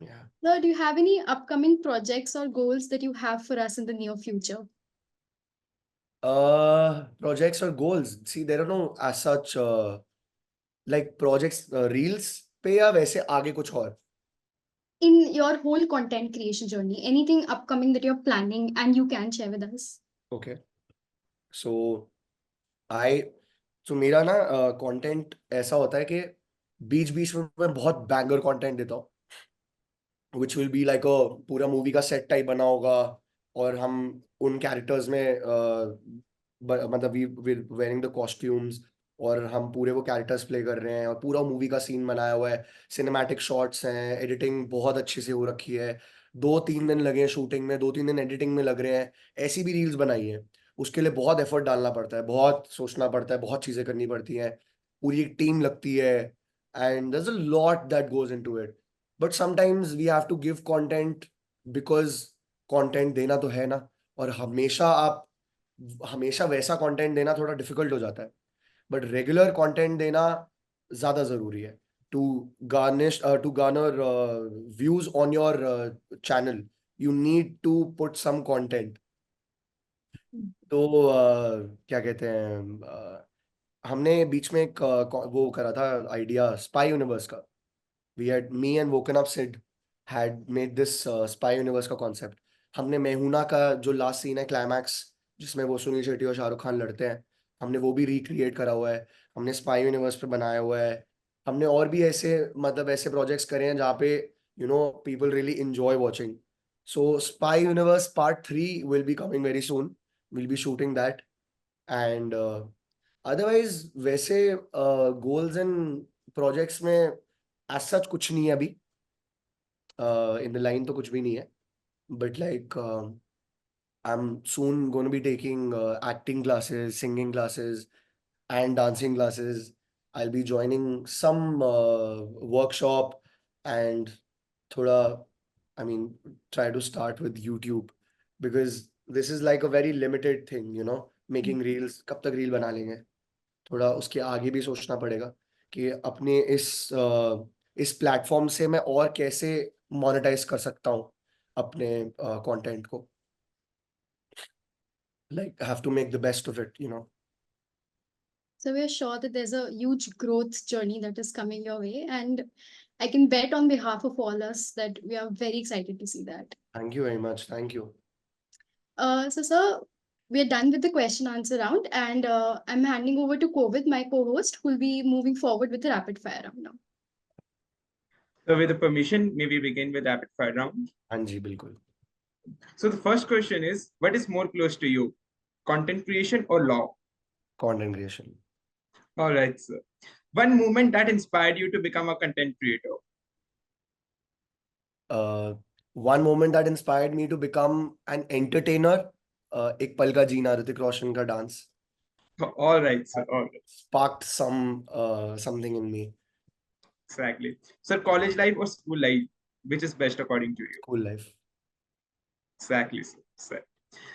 [SPEAKER 2] Yeah.
[SPEAKER 1] Sir, do you have any upcoming projects or goals that you have for us in the near future?
[SPEAKER 2] Projects or goals. See, there are no as such like projects, reels पे या वैसे आगे कुछ और।
[SPEAKER 1] In your whole content creation journey, anything upcoming that you're planning and you can share with us?
[SPEAKER 2] Okay. So I so मेरा ना कंटेंट ऐसा होता है कि बीच बीच में मैं बहुत बैंगर कंटेंट देता हूँ, विच विल बी लाइक अ पूरा मूवी का सेट टाइप बना होगा, और हम उन कैरेक्टर्स में मतलब वी वेयरिंग द कॉस्ट्यूम्स, और हम पूरे वो कैरेक्टर्स प्ले कर रहे हैं, और पूरा मूवी का सीन बनाया हुआ है, सिनेमैटिक शॉट्स हैं, एडिटिंग बहुत अच्छी से हो रखी है, 2-3 दिन लगे हैं शूटिंग में, 2-3 दिन एडिटिंग में लग रहे हैं। ऐसी भी रील्स बनाई है, उसके लिए बहुत एफर्ट डालना पड़ता है, बहुत सोचना पड़ता है, बहुत चीजें करनी पड़ती हैं, पूरी एक टीम लगती है, and there's a lot that goes into it. But sometimes we have to give content because content देना तो है ना, और हमेशा वैसा कंटेंट देना थोड़ा डिफिकल्ट हो जाता है, बट रेगुलर कंटेंट देना ज्यादा जरूरी है to garner views on your channel. You need to put some content. तो क्या कहते हैं, हमने बीच में एक वो करा था आइडिया स्पाई यूनिवर्स का। Me and Woken Up Sid had made this spy universe का कॉन्सेप्ट। हमने मेहुना का जो लास्ट सीन है, क्लाइमैक्स, जिसमें वो सुनील शेट्टी और शाहरुख खान लड़ते हैं, हमने वो भी रिक्रिएट करा हुआ है, हमने स्पाई यूनिवर्स पे बनाया हुआ है। हमने और भी ऐसे मतलब ऐसे प्रोजेक्ट्स करे हैं जहाँ पे people really enjoy watching. So spy universe part 3 will be coming very soon, will be shooting that. And otherwise वैसे गोल्स एंड प्रोजेक्ट्स में एज सच कुछ नहीं है अभी, इन द लाइन तो कुछ भी नहीं है, but like I M soon gonna be taking acting classes, singing classes and dancing classes. I'll be joining some workshop, and thoda, I mean, try to start with YouTube, because this is like a very limited thing, making reels। कब तक रील बना लेंगे, थोड़ा उसके आगे भी सोचना पड़ेगा कि अपने इस प्लेटफॉर्म से मैं और कैसे मोनेटाइज कर सकता हूँ अपने कंटेंट को। Like I have to make the best of it.
[SPEAKER 1] So we are sure that there's a huge growth journey that is coming your way, and I can bet on behalf of all us that we are very excited to see that.
[SPEAKER 2] Thank you very much, thank you.
[SPEAKER 1] So, sir, we are done with the question answer round, and I'm handing over to Kovid, my co-host, who will be moving forward with the rapid fire round now.
[SPEAKER 3] So with the permission, may we begin with rapid fire round?
[SPEAKER 2] हाँ जी बिल्कुल।
[SPEAKER 3] So the first question is, what is more close to you, content creation or law?
[SPEAKER 2] Content creation.
[SPEAKER 3] All right, sir. One movement that inspired you to become a content creator.
[SPEAKER 2] One moment that inspired me to become an entertainer, एक पल का जीना, ऋतिक रोशन का dance
[SPEAKER 3] All right, sir. All right.
[SPEAKER 2] sparked something in me.
[SPEAKER 3] Exactly. Sir, college life or school life, which is best according to you?
[SPEAKER 2] School life.
[SPEAKER 3] Exactly, sir.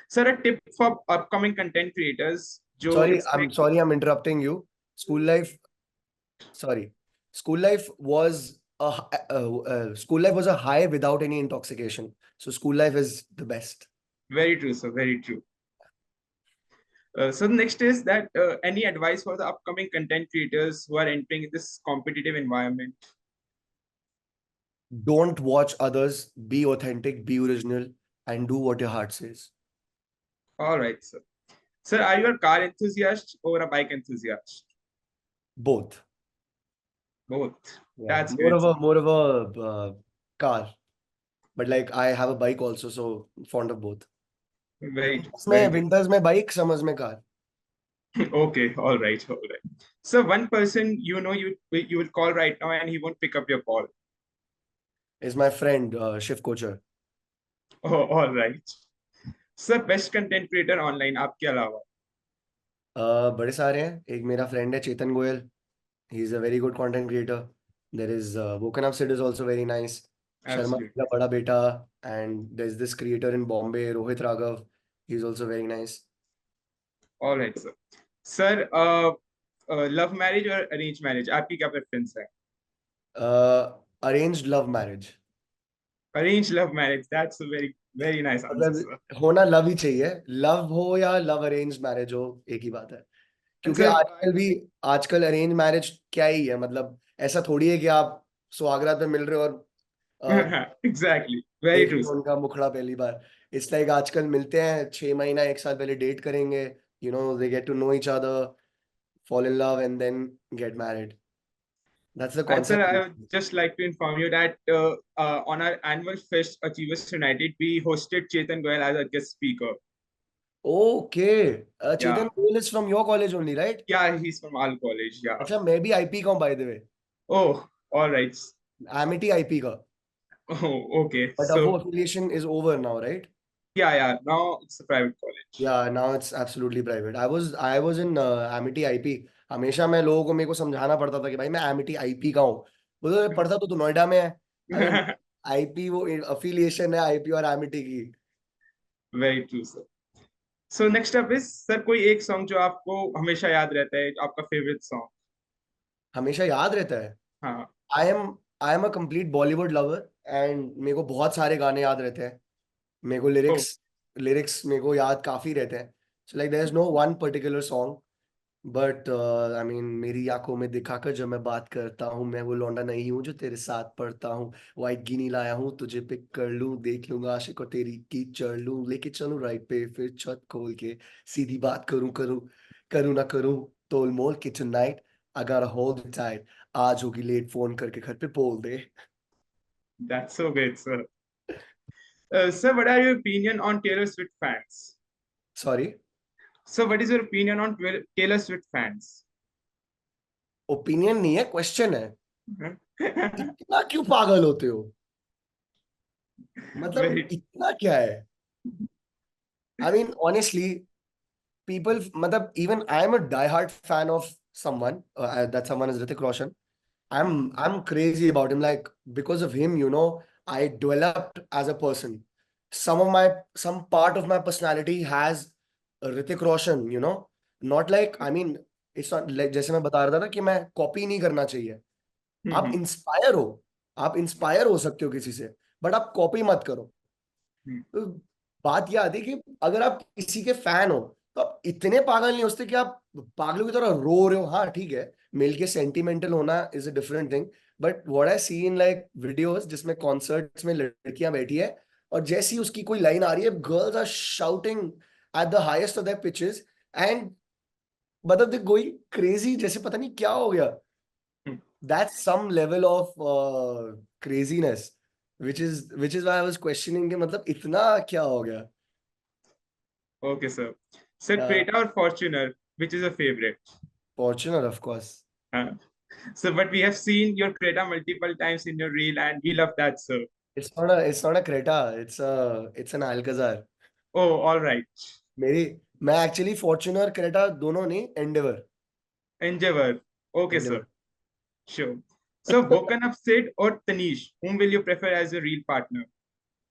[SPEAKER 3] Sir, a tip for upcoming content creators.
[SPEAKER 2] Sorry, I'm interrupting you. School life Sorry. School life was school life was a high without any intoxication. So school life is the best.
[SPEAKER 3] Very true, sir. Very true. So the next is that any advice for the upcoming content creators who are entering this competitive environment?
[SPEAKER 2] Don't watch others. Be authentic. Be original, and do what your heart says.
[SPEAKER 3] All right, sir. Sir, are you a car enthusiast or a bike enthusiast?
[SPEAKER 2] Both.
[SPEAKER 3] Both.
[SPEAKER 2] Yeah.
[SPEAKER 3] That's great.
[SPEAKER 2] More of a car, but like I have a bike also, so fond of both.
[SPEAKER 3] Very,
[SPEAKER 2] में
[SPEAKER 3] very good.
[SPEAKER 2] winters में bike, summers में car.
[SPEAKER 3] Okay, all right, all right. So one person you will call right now and he won't pick up your call.
[SPEAKER 2] Is my friend Shiv Kochar.
[SPEAKER 3] Oh, all right. Sir, best content creator online आपके अलावा?
[SPEAKER 2] बड़े सारे हैं. एक मेरा friend है चेतन Goyal. He is a very good content creator. There is Woken Up Sid is also very nice. Sharma
[SPEAKER 3] Absolutely.
[SPEAKER 2] का बड़ा बेटा, and there's this creator in Bombay, Rohit Raghav. He's also very nice.
[SPEAKER 3] All right, sir. Sir, love marriage or arranged marriage? आपकी क्या preference है?
[SPEAKER 2] Arranged love marriage.
[SPEAKER 3] Arranged love marriage. That's a very, very nice answer, sir.
[SPEAKER 2] मतलब होना लव ही चाहिए. लव हो या लव अरेंज मैरिज हो, एक ही बात है.
[SPEAKER 3] And
[SPEAKER 2] क्योंकि
[SPEAKER 3] sir,
[SPEAKER 2] आजकल अरेंज मैरिज क्या ही है. मतलब ऐसा थोड़ी है कि आप सुहागरात में मिल रहे हो और
[SPEAKER 3] exactly. Very
[SPEAKER 2] देख
[SPEAKER 3] true,
[SPEAKER 2] रहे हो
[SPEAKER 3] sir.
[SPEAKER 2] उनका मुखड़ा पहली बार. इट्स लाइक आजकल मिलते हैं 6 महीना 1 साल पहले डेट करेंगे. They get to know each other, fall in love and then get married. That's the
[SPEAKER 3] And sir,
[SPEAKER 2] concept.
[SPEAKER 3] I would just like to inform you that on our annual Fest Achievers United, we hosted Chetan Goyal as a guest speaker.
[SPEAKER 2] Okay.
[SPEAKER 3] Yeah.
[SPEAKER 2] Chetan Goyal is from your college only, right?
[SPEAKER 3] Yeah, he's from our college. Yeah.
[SPEAKER 2] अच्छा, मैं भी IP का हूँ by the way.
[SPEAKER 3] Oh, all right.
[SPEAKER 2] Amity IP का.
[SPEAKER 3] Oh, okay.
[SPEAKER 2] But
[SPEAKER 3] So,
[SPEAKER 2] वो affiliation is over now, right?
[SPEAKER 3] yeah. Now it's a private college.
[SPEAKER 2] Yeah, now it's absolutely private. I was in Amity IP. हमेशा मैं लोगों को मेरे को समझाना पड़ता था कि भाई मैं Amity IP का हूँ. बोले पढ़ता तो तू नोएडा में है. अरे IP वो affiliation है IP और Amity की.
[SPEAKER 3] Very true, sir. So next up is sir कोई एक song जो आपको हमेशा याद रहता है, आपका favorite song.
[SPEAKER 2] हमेशा याद रहता है.
[SPEAKER 3] हाँ.
[SPEAKER 2] I am a complete Bollywood lover and मेरे को बहुत सारे गाने याद रहते हैं. मेरे को
[SPEAKER 3] Oh,
[SPEAKER 2] लिरिक्स मेरे को याद काफी रहते हैं. So like there is no one particular song, but I mean मेरी आंखों में दिखाकर जब मैं बात करता हूँ, मैं वो लौंडा नहीं हूँ जो तेरे साथ पढ़ता हूँ. वाइट गिनी लाया हूँ तुझे पिक कर लूँ, देख लूंगा आशिक और तेरी की चढ़ लूँ, लेके चलूँ राइट पे फिर छत खोल के, सीधी बात करूँ ना करूँ तोल मोल के tonight I gotta hold it tight. आज होगी लेट फोन करके घर पे बोल दे.
[SPEAKER 3] that's so great, sir. Sir, what are your opinion on Taylor Swift fans?
[SPEAKER 2] Sorry.
[SPEAKER 3] So, what is your opinion on Taylor Swift fans?
[SPEAKER 2] Opinion नहीं है, क्वेश्चन है. इतना क्यों पागल होते हो? मतलब
[SPEAKER 3] Very,
[SPEAKER 2] इतना क्या है? I mean, honestly, people, मतलब even I am a die-hard fan of someone. That someone is Hrithik Roshan. I'm crazy about him. Like because of him, I developed as a person. Some part of my personality has Hrithik Roshan. Not like, I mean, it's not like जैसे मैं बता रहा था ना कि मैं कॉपी नहीं करना चाहिए. आप इंस्पायर हो, आप इंस्पायर हो सकते हो किसी से, बट आप कॉपी मत करो. तो बात यह आती है कि अगर आप किसी के फैन हो तो आप इतने पागल नहीं होते कि आप पागलों की तरह रो रहे हो. हाँ ठीक है, मिल के सेंटिमेंटल होना is a different thing, but what I see in like videos जिसमें कॉन्सर्ट्स में लड़कियां बैठी है और जैसी उसकी कोई लाइन आ रही है, girls are shouting at the highest of their pitches and मतलब दे गोइंग क्रेजी, जैसे पता नहीं क्या हो गया. That's some level of craziness, which is why I was questioning कि मतलब इतना क्या हो गया.
[SPEAKER 3] okay, sir. Sir, Creta or Fortuner, which is a favorite?
[SPEAKER 2] Fortuner, of course.
[SPEAKER 3] So, but we have seen your Creta multiple times in your reel, and we love that, sir.
[SPEAKER 2] It's not a Creta. It's an Alcazar.
[SPEAKER 3] Oh, all right.
[SPEAKER 2] मैं actually Fortuner Creta दोनों नहीं, Endeavor.
[SPEAKER 3] Endeavor. Okay,
[SPEAKER 2] Endeavor.
[SPEAKER 3] sir. Sure. So, Woken Up Sid or Tanish, whom will you prefer as a real partner?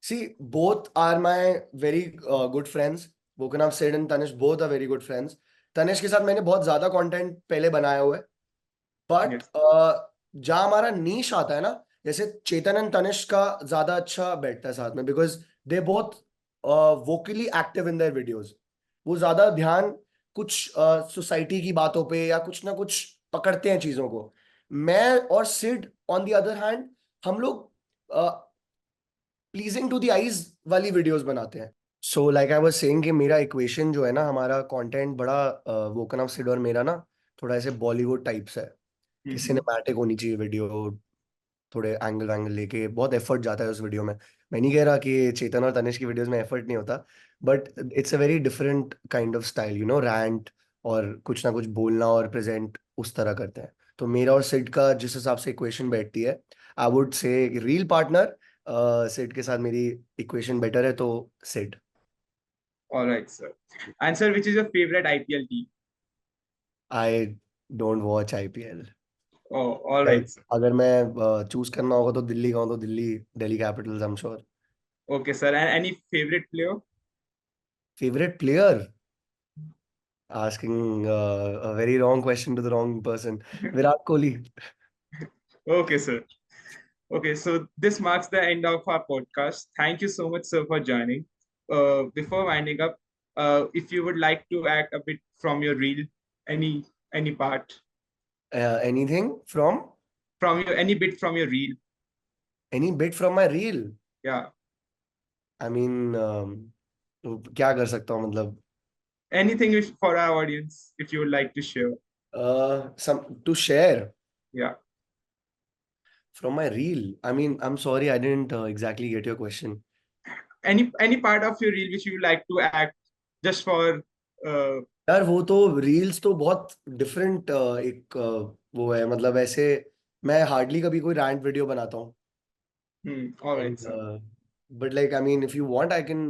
[SPEAKER 2] See, both are my very good friends. Woken Up Sid and Tanish both are very good friends. Tanish के साथ मैंने बहुत ज्यादा कंटेंट पहले बनाया हुआ है. But
[SPEAKER 3] Yes.
[SPEAKER 2] जहाँ हमारा नीश आता है ना, जैसे चेतन एंड तनिष्क का ज्यादा अच्छा बैठता है साथ में, because they both vocally active in their videos. वो ज्यादा ध्यान कुछ सोसाइटी की बातों पे या कुछ ना कुछ पकड़ते हैं चीजों को। मैं और Sid on the other hand, हम लोग प्लीजिंग टू द आईज वाली वीडियोस बनाते हैं। So like I was saying कि मेरा इक्वेशन जो है ना, हमारा कंटेंट बड़ा वोकन सिड और मेरा ना थोड़ा ऐसे बॉलीवुड टाइप्स है कि
[SPEAKER 3] Mhm.
[SPEAKER 2] सिनेमैटिक होनी चाहिए वीडियो, थोड़े एंगल वैंगल लेके बहुत एफर्ट जाता है उस वीडियो में। मैं नहीं कह रहा कि चेतन और तनिष की वीडियोस में एफर्ट नहीं होता, but it's a very different kind of style, you know, rant और कुछ ना कुछ बोलना और प्रेजेंट उस तरह करते हैं। तो मेरा और सिड का जिस हिसाब से इक्वेशन बैठती है, I would say reel partner Sid के साथ मेरी इक्वेशन बेटर है, तो Sid.
[SPEAKER 3] All right, sir. And sir, which is your favorite IPL team?
[SPEAKER 2] I don't watch IPL.
[SPEAKER 3] Oh, all right,
[SPEAKER 2] like
[SPEAKER 3] sir.
[SPEAKER 2] अगर मैं चूज करना होगा तो दिल्ली का हूँ, तो Delhi, Delhi Capitals, I am sure.
[SPEAKER 3] Okay, sir. And any favorite player?
[SPEAKER 2] Favourite player? Asking a very wrong question to the wrong person. Virat Kohli.
[SPEAKER 3] Okay, sir. Okay, so this marks the end of our podcast. Thank you so much, sir, for joining. Before winding up, if you would like to act a bit from your reel, any any part
[SPEAKER 2] Anything from
[SPEAKER 3] from your any bit from your reel,
[SPEAKER 2] any bit from my reel?
[SPEAKER 3] yeah,
[SPEAKER 2] I mean, तो क्या कर सकता हूँ मतलब?
[SPEAKER 3] anything for our audience, if you would like to share,
[SPEAKER 2] Some to share
[SPEAKER 3] yeah,
[SPEAKER 2] from my reel. I mean, I'm sorry, I didn't exactly get your question.
[SPEAKER 3] any part of your reel which you would like to act just for, uh,
[SPEAKER 2] यार वो तो रील्स तो बहुत डिफरेंट एक वो है, मतलब ऐसे मैं हार्डली कभी कोई रैंट वीडियो बनाता हूँ।
[SPEAKER 3] all right,
[SPEAKER 2] and
[SPEAKER 3] sir.
[SPEAKER 2] But like I mean if you want I can,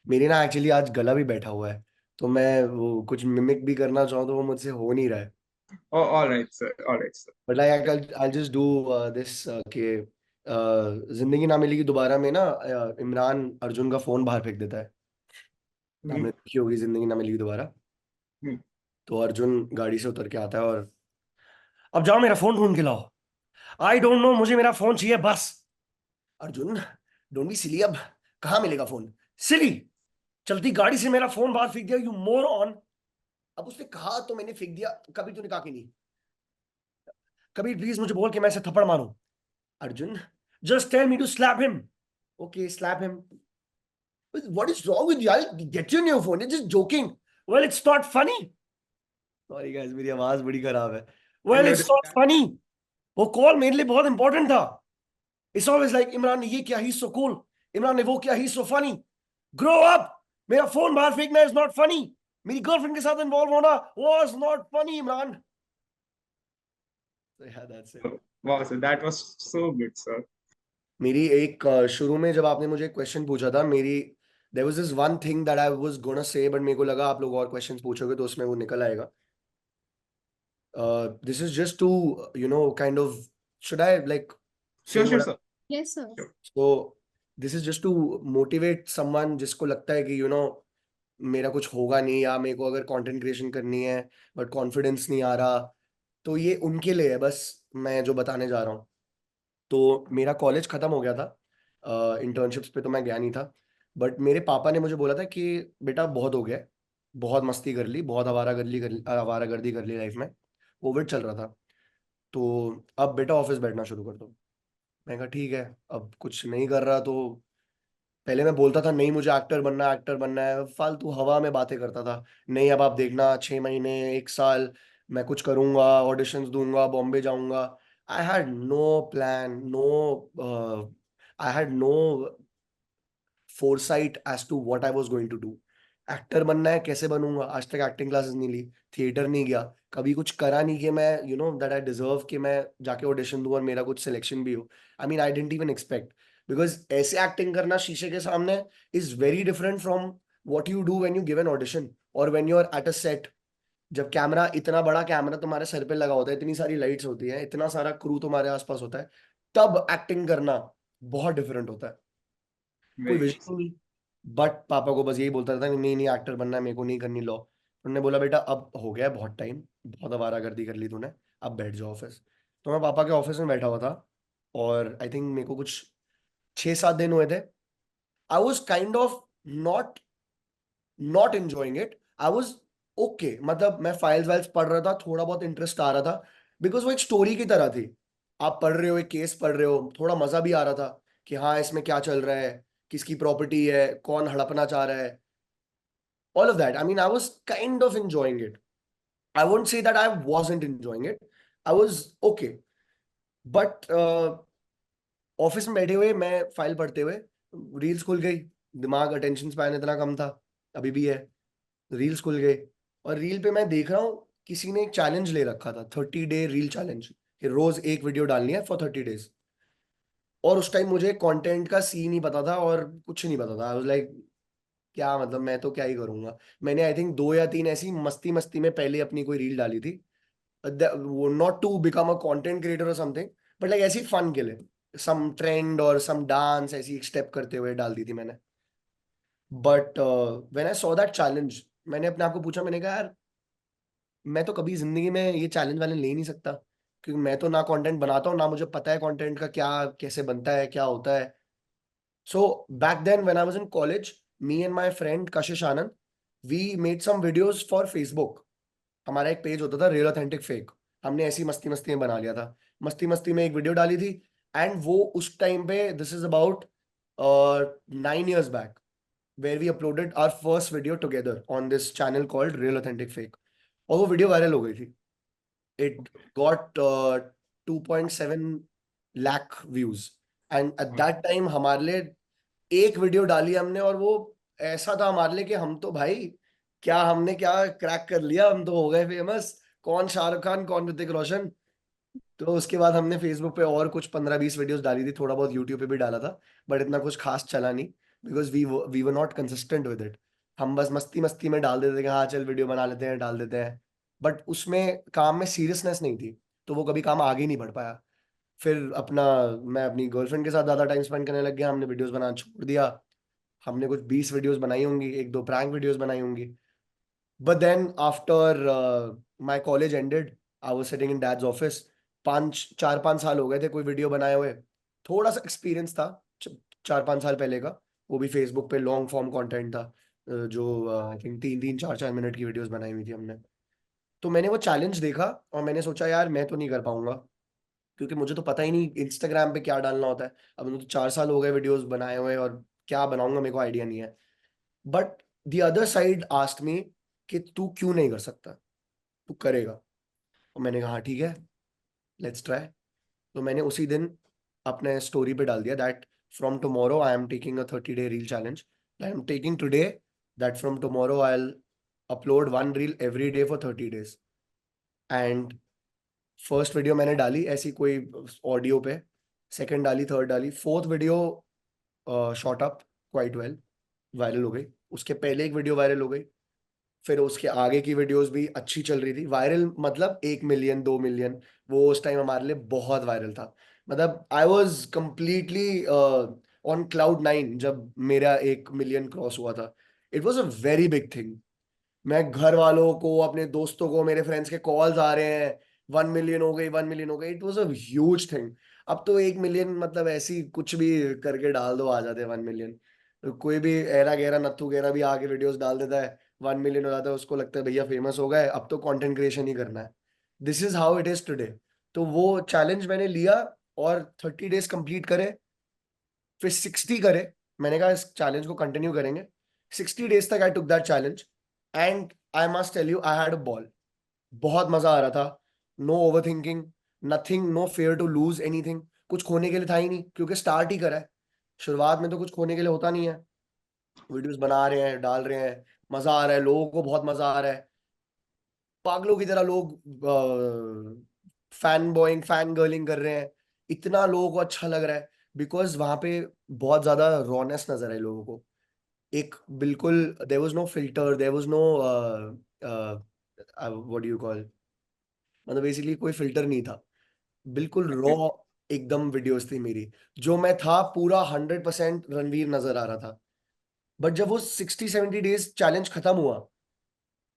[SPEAKER 2] मेरी ना एक्चुअली आज गला भी बैठा हुआ है, तो मैं वो कुछ मिमिक भी करना चाहूँ तो वो मुझसे हो नहीं रहा है।
[SPEAKER 3] Oh, all right, sir. All right, sir.
[SPEAKER 2] But like I just do this कि जिंदगी ना मिलेगी दोबारा में ना, इमरान अर्जुन का फोन बाहर फेंक देता है।
[SPEAKER 3] Hmm.
[SPEAKER 2] आपने देखी होगी जिंदगी ना मिलेगी दोबारा।
[SPEAKER 3] Hmm.
[SPEAKER 2] तो अर्जुन गाड़ी से उतर के आता है और अब जाओ मेरा फोन ढूंढ के लाओ। आई डोंट नो, मुझे मेरा फोन चाहिए बस। अर्जुन, डोंट बी सिली, अब कहाँ मिलेगा फोन? सिली, चलती गाड़ी से मेरा फोन बाहर फेंक दिया, यू मोर ऑन। अब उसने कहा तो मैंने फेंक दिया, कभी तूने कहा कि नहीं? कभी प्लीज मुझे बोल के मैं इसे थप्पड़ मारूं? Arjun, just tell me to slap him. Okay, slap him. What is wrong with you? I get your new phone, it's just joking. Well it's not funny. Sorry guys, मेरी आवाज बड़ी खराब है।
[SPEAKER 3] I
[SPEAKER 2] well
[SPEAKER 3] know
[SPEAKER 2] it's
[SPEAKER 3] that.
[SPEAKER 2] Not funny, वो कॉल मेरे लिए बहुत इंपॉर्टेंट था। इट्स ऑलवेज लाइक इमरान ने ये किया, ही सो कूल, इमरान ने वो किया, ही सो फनी। ग्रो अप, मेरा फोन बाहर फेंकना इज नॉट फनी, मेरी गर्लफ्रेंड के साथ इन्वॉल्व होना was not funny Imran. So yeah, that's it.
[SPEAKER 3] Wow, sir, that was so good, sir.
[SPEAKER 2] मेरी एक शुरू में जब आपने मुझे क्वेश्चन पूछा था, मेरी there was this one thing that I was gonna say, but मेरे को लगा आप लोग और क्वेश्चंस पूछोगे तो उसमें वो निकल आएगा। This is just to, you know, kind of, should I like
[SPEAKER 3] Sure,
[SPEAKER 2] saying
[SPEAKER 3] sure,
[SPEAKER 2] what?
[SPEAKER 3] sir.
[SPEAKER 1] Yes, sir.
[SPEAKER 3] Sure.
[SPEAKER 2] So this is just to motivate someone जिसको लगता है कि यू नो मेरा कुछ होगा नहीं, या मेरे को अगर कंटेंट क्रिएशन करनी है बट कॉन्फिडेंस नहीं आ रहा, तो ये उनके लिए है बस, मैं जो बताने जा रहा हूँ। तो मेरा कॉलेज खत्म हो गया था, इंटर्नशिप्स पे तो मैं गया नहीं था, बट मेरे पापा ने मुझे बोला था कि बेटा बहुत हो गया है, बहुत मस्ती कर ली, बहुत आवारागर्दी कर ली लाइफ में, कोविड चल रहा था, तो अब बेटा ऑफिस बैठना शुरू कर दो। मैं कहा ठीक है, अब कुछ नहीं कर रहा तो, पहले मैं बोलता था नहीं मुझे एक्टर बनना है, फालतू हवा में बातें करता था। नहीं, अब आप देखना 6 महीने, 1 साल मैं कुछ करूंगा, ऑडिशंस दूंगा, बॉम्बे जाऊंगा। I had no plan, I had no foresight as to what I was going to do. Actor बनना है, कैसे बनूंगा? आज तक एक्टिंग क्लासेस नहीं ली, थिएटर नहीं गया, कभी कुछ करा नहीं कि मैं, you know, that I deserve कि मैं जाके ऑडिशन दूं और मेरा कुछ सिलेक्शन भी हो। I mean I didn't even expect, because ऐसे एक्टिंग करना शीशे के सामने is very different from what you do when you give an audition और when you are at a set. जब कैमरा, इतना बड़ा कैमरा तुम्हारे सर पे लगा होता है, इतनी सारी लाइट्स होती है, इतना सारा क्रू तुम्हारे आसपास होता है, तब एक्टिंग करना बहुत डिफरेंट होता है। कोई
[SPEAKER 3] Very true,
[SPEAKER 2] विजन
[SPEAKER 3] sir.
[SPEAKER 2] नहीं, बट पापा को बस यही बोलता था कि नहीं नहीं एक्टर बनना है, मेरे को नहीं करनी लॉ। उन्होंने बोला बेटा अब हो गया है बहुत टाइम, बहुत आवारागर्दी कर ली तूने, अब बैठ जाओ ऑफिस। तो मैं पापा के ऑफिस में बैठा हुआ था, और आई थिंक मेरे को कुछ 6-7 दिन हुए थे। I was kind of not not enjoying it. I was okay, मतलब मैं फाइल्स वाइल्स पढ़ रहा था, थोड़ा बहुत इंटरेस्ट आ रहा था, बिकॉज वो एक स्टोरी की तरह थी। आप पढ़ रहे हो, एक केस पढ़ रहे हो, थोड़ा मजा भी आ रहा था कि हाँ इसमें क्या चल रहा है, किसकी प्रॉपर्टी है, कौन हड़पना चाह रहा है, all of that. I mean, I was kind of enjoying it. I won't say that I wasn't enjoying it. I was okay. But office में बैठे हुए मैं फाइल पढ़ते हुए रील्स खुल गई। दिमाग अटेंशन स्पैन इतना कम था, अभी भी है। रील्स खुल गए, और रील पे मैं देख रहा हूँ किसी ने एक चैलेंज ले रखा था, 30 डे रील चैलेंज, कि रोज एक वीडियो डालनी है फॉर 30 डेज। और उस टाइम मुझे कंटेंट का सी नहीं पता था और कुछ नहीं पता था। आई वाज लाइक, क्या मतलब, मैं तो क्या ही करूंगा। मैंने आई थिंक 2 या 3 ऐसी मस्ती मस्ती में पहले अपनी कोई रील डाली थी, वो not to become a content creator और समथिंग, बट लाइक ऐसी फन के लिए सम ट्रेंड और सम डांस ऐसी एक स्टेप करते हुए डाल दी थी मैंने। But when I saw that challenge, मैंने अपने आप को पूछा, मैंने कहा यार मैं तो कभी जिंदगी में ये चैलेंज वाले ले ही नहीं सकता, क्योंकि मैं तो ना कंटेंट बनाता हूँ, ना मुझे पता है कंटेंट का क्या कैसे बनता है, क्या होता है। So back then, when I was in college, me and my friend Kashish Anand, we made some videos for Facebook. हमारा एक पेज होता था रियल ऑथेंटिक फेक, हमने ऐसी मस्ती मस्ती में बना लिया था। मस्ती मस्ती में एक वीडियो डाली थी, एंड वो उस टाइम पे, दिस इज अबाउट 9 years बैक, where we uploaded our first video together on this channel called real authentic fake. और वो वीडियो वायरल हो गई थी। It got 2.7 lakh views, and at that time हमारे लिए एक वीडियो डाली हमने, और वो ऐसा था हमारे लिए कि हम तो भाई, क्या हमने क्या क्रैक कर लिया, हम तो हो गए फेमस। कौन शाहरुख खान, कौन ऋतिक रोशन। तो उसके बाद हमने फेसबुक पे और कुछ 15-20 वीडियोस डाली थी, थोड़ा बहुत यूट्यूब पे भी डाला था, बट इतना कुछ खास चला नहीं, because we were not consistent with it. हम बस मस्ती मस्ती में डाल देते थे कि हाँ चल वीडियो बना लेते हैं, डाल देते हैं, बट उसमें काम में सीरियसनेस नहीं थी, तो वो कभी काम आगे नहीं बढ़ पाया। फिर अपना, मैं अपनी गर्लफ्रेंड के साथ ज्यादा टाइम स्पेंड करने लग गया, हमने वीडियोस बनाना छोड़ दिया। हमने कुछ 20 वीडियोस बनाई होंगी, 1-2 प्रैंक वीडियोस बनाई होंगी। But then after my college ended, I was sitting in dad's office. 4-5 साल हो गए थे कोई वीडियो बनाए हुए। थोड़ा सा एक्सपीरियंस था 4-5 साल पहले का, वो भी फेसबुक पे लॉन्ग फॉर्म कंटेंट था, जो आई थिंक 3-3, 4-4 मिनट की वीडियोस बनाई हुई थी हमने। तो मैंने वो चैलेंज देखा, और मैंने सोचा यार मैं तो नहीं कर पाऊंगा, क्योंकि मुझे तो पता ही नहीं इंस्टाग्राम पे क्या डालना होता है। अब मुझे तो 4 साल हो गए वीडियोस बनाए हुए, और क्या बनाऊंगा मेरे को आइडिया नहीं है। But the other side asked me कि तू क्यों नहीं कर सकता, तू करेगा। और मैंने कहा हाँ ठीक है, लेट्स ट्राई। तो मैंने उसी दिन अपने स्टोरी पे डाल दिया that from tomorrow I am taking a 30 day reel challenge, I am taking today, that from tomorrow I will upload one reel every day for 30 days. And first video मैंने डाली ऐसी कोई ऑडियो पे, सेकंड डाली, थर्ड डाली, fourth video shot up quite well, viral हो गई। उसके पहले एक वीडियो वायरल हो गई, फिर उसके आगे की वीडियोस भी अच्छी चल रही थी। वायरल मतलब 1 मिलियन, 2 मिलियन, वो उस टाइम हमारे लिए बहुत वायरल था। मतलब I was completely on cloud 9 जब मेरा 1 मिलियन क्रॉस हुआ था। It was a very big thing. मैं घर वालों को, अपने दोस्तों को, मेरे फ्रेंड्स के कॉल्स आ रहे हैं, 1 मिलियन हो गई, 1 मिलियन हो गई। It was a huge thing. अब तो 1 मिलियन मतलब ऐसी कुछ भी करके डाल दो, आ जाते हैं 1 मिलियन। तो कोई भी ऐरा गहरा नत्थु गहरा भी आके वीडियोस डाल देता है, 1 मिलियन हो जाता है, उसको लगता है भैया फेमस हो गए, अब तो कंटेंट क्रिएशन ही करना है। This is how it is today. तो वो चैलेंज मैंने लिया, और 30 डेज कंप्लीट करे, फिर 60 करे। मैंने कहा इस चैलेंज को कंटिन्यू करेंगे। 60 डेज तक I took that challenge, and I must tell you I had a ball. बहुत मजा आ रहा था। No overthinking, nothing, no fear to lose anything. कुछ खोने के लिए था ही नहीं, क्योंकि स्टार्ट ही करा है। शुरुआत में तो कुछ खोने के लिए होता नहीं है। वीडियोस बना रहे हैं, डाल रहे हैं, मजा आ रहा है, लोगों को बहुत मजा आ रहा है। पागलों की तरह लोग फैन बॉइंग, फैन गर्लिंग कर रहे हैं। इतना लोगों को अच्छा लग रहा है, बिकॉज वहां पे बहुत ज्यादा रॉनेस नजर है लोगों को। एक बिल्कुल, there was no filter, there was no what do you call, मतलब बेसिकली कोई फिल्टर नहीं था। बिल्कुल रॉ एकदम वीडियोस थी मेरी। जो मैं था पूरा 100% रणवीर नजर आ रहा था। बट जब वो 60-70 डेज चैलेंज खत्म हुआ,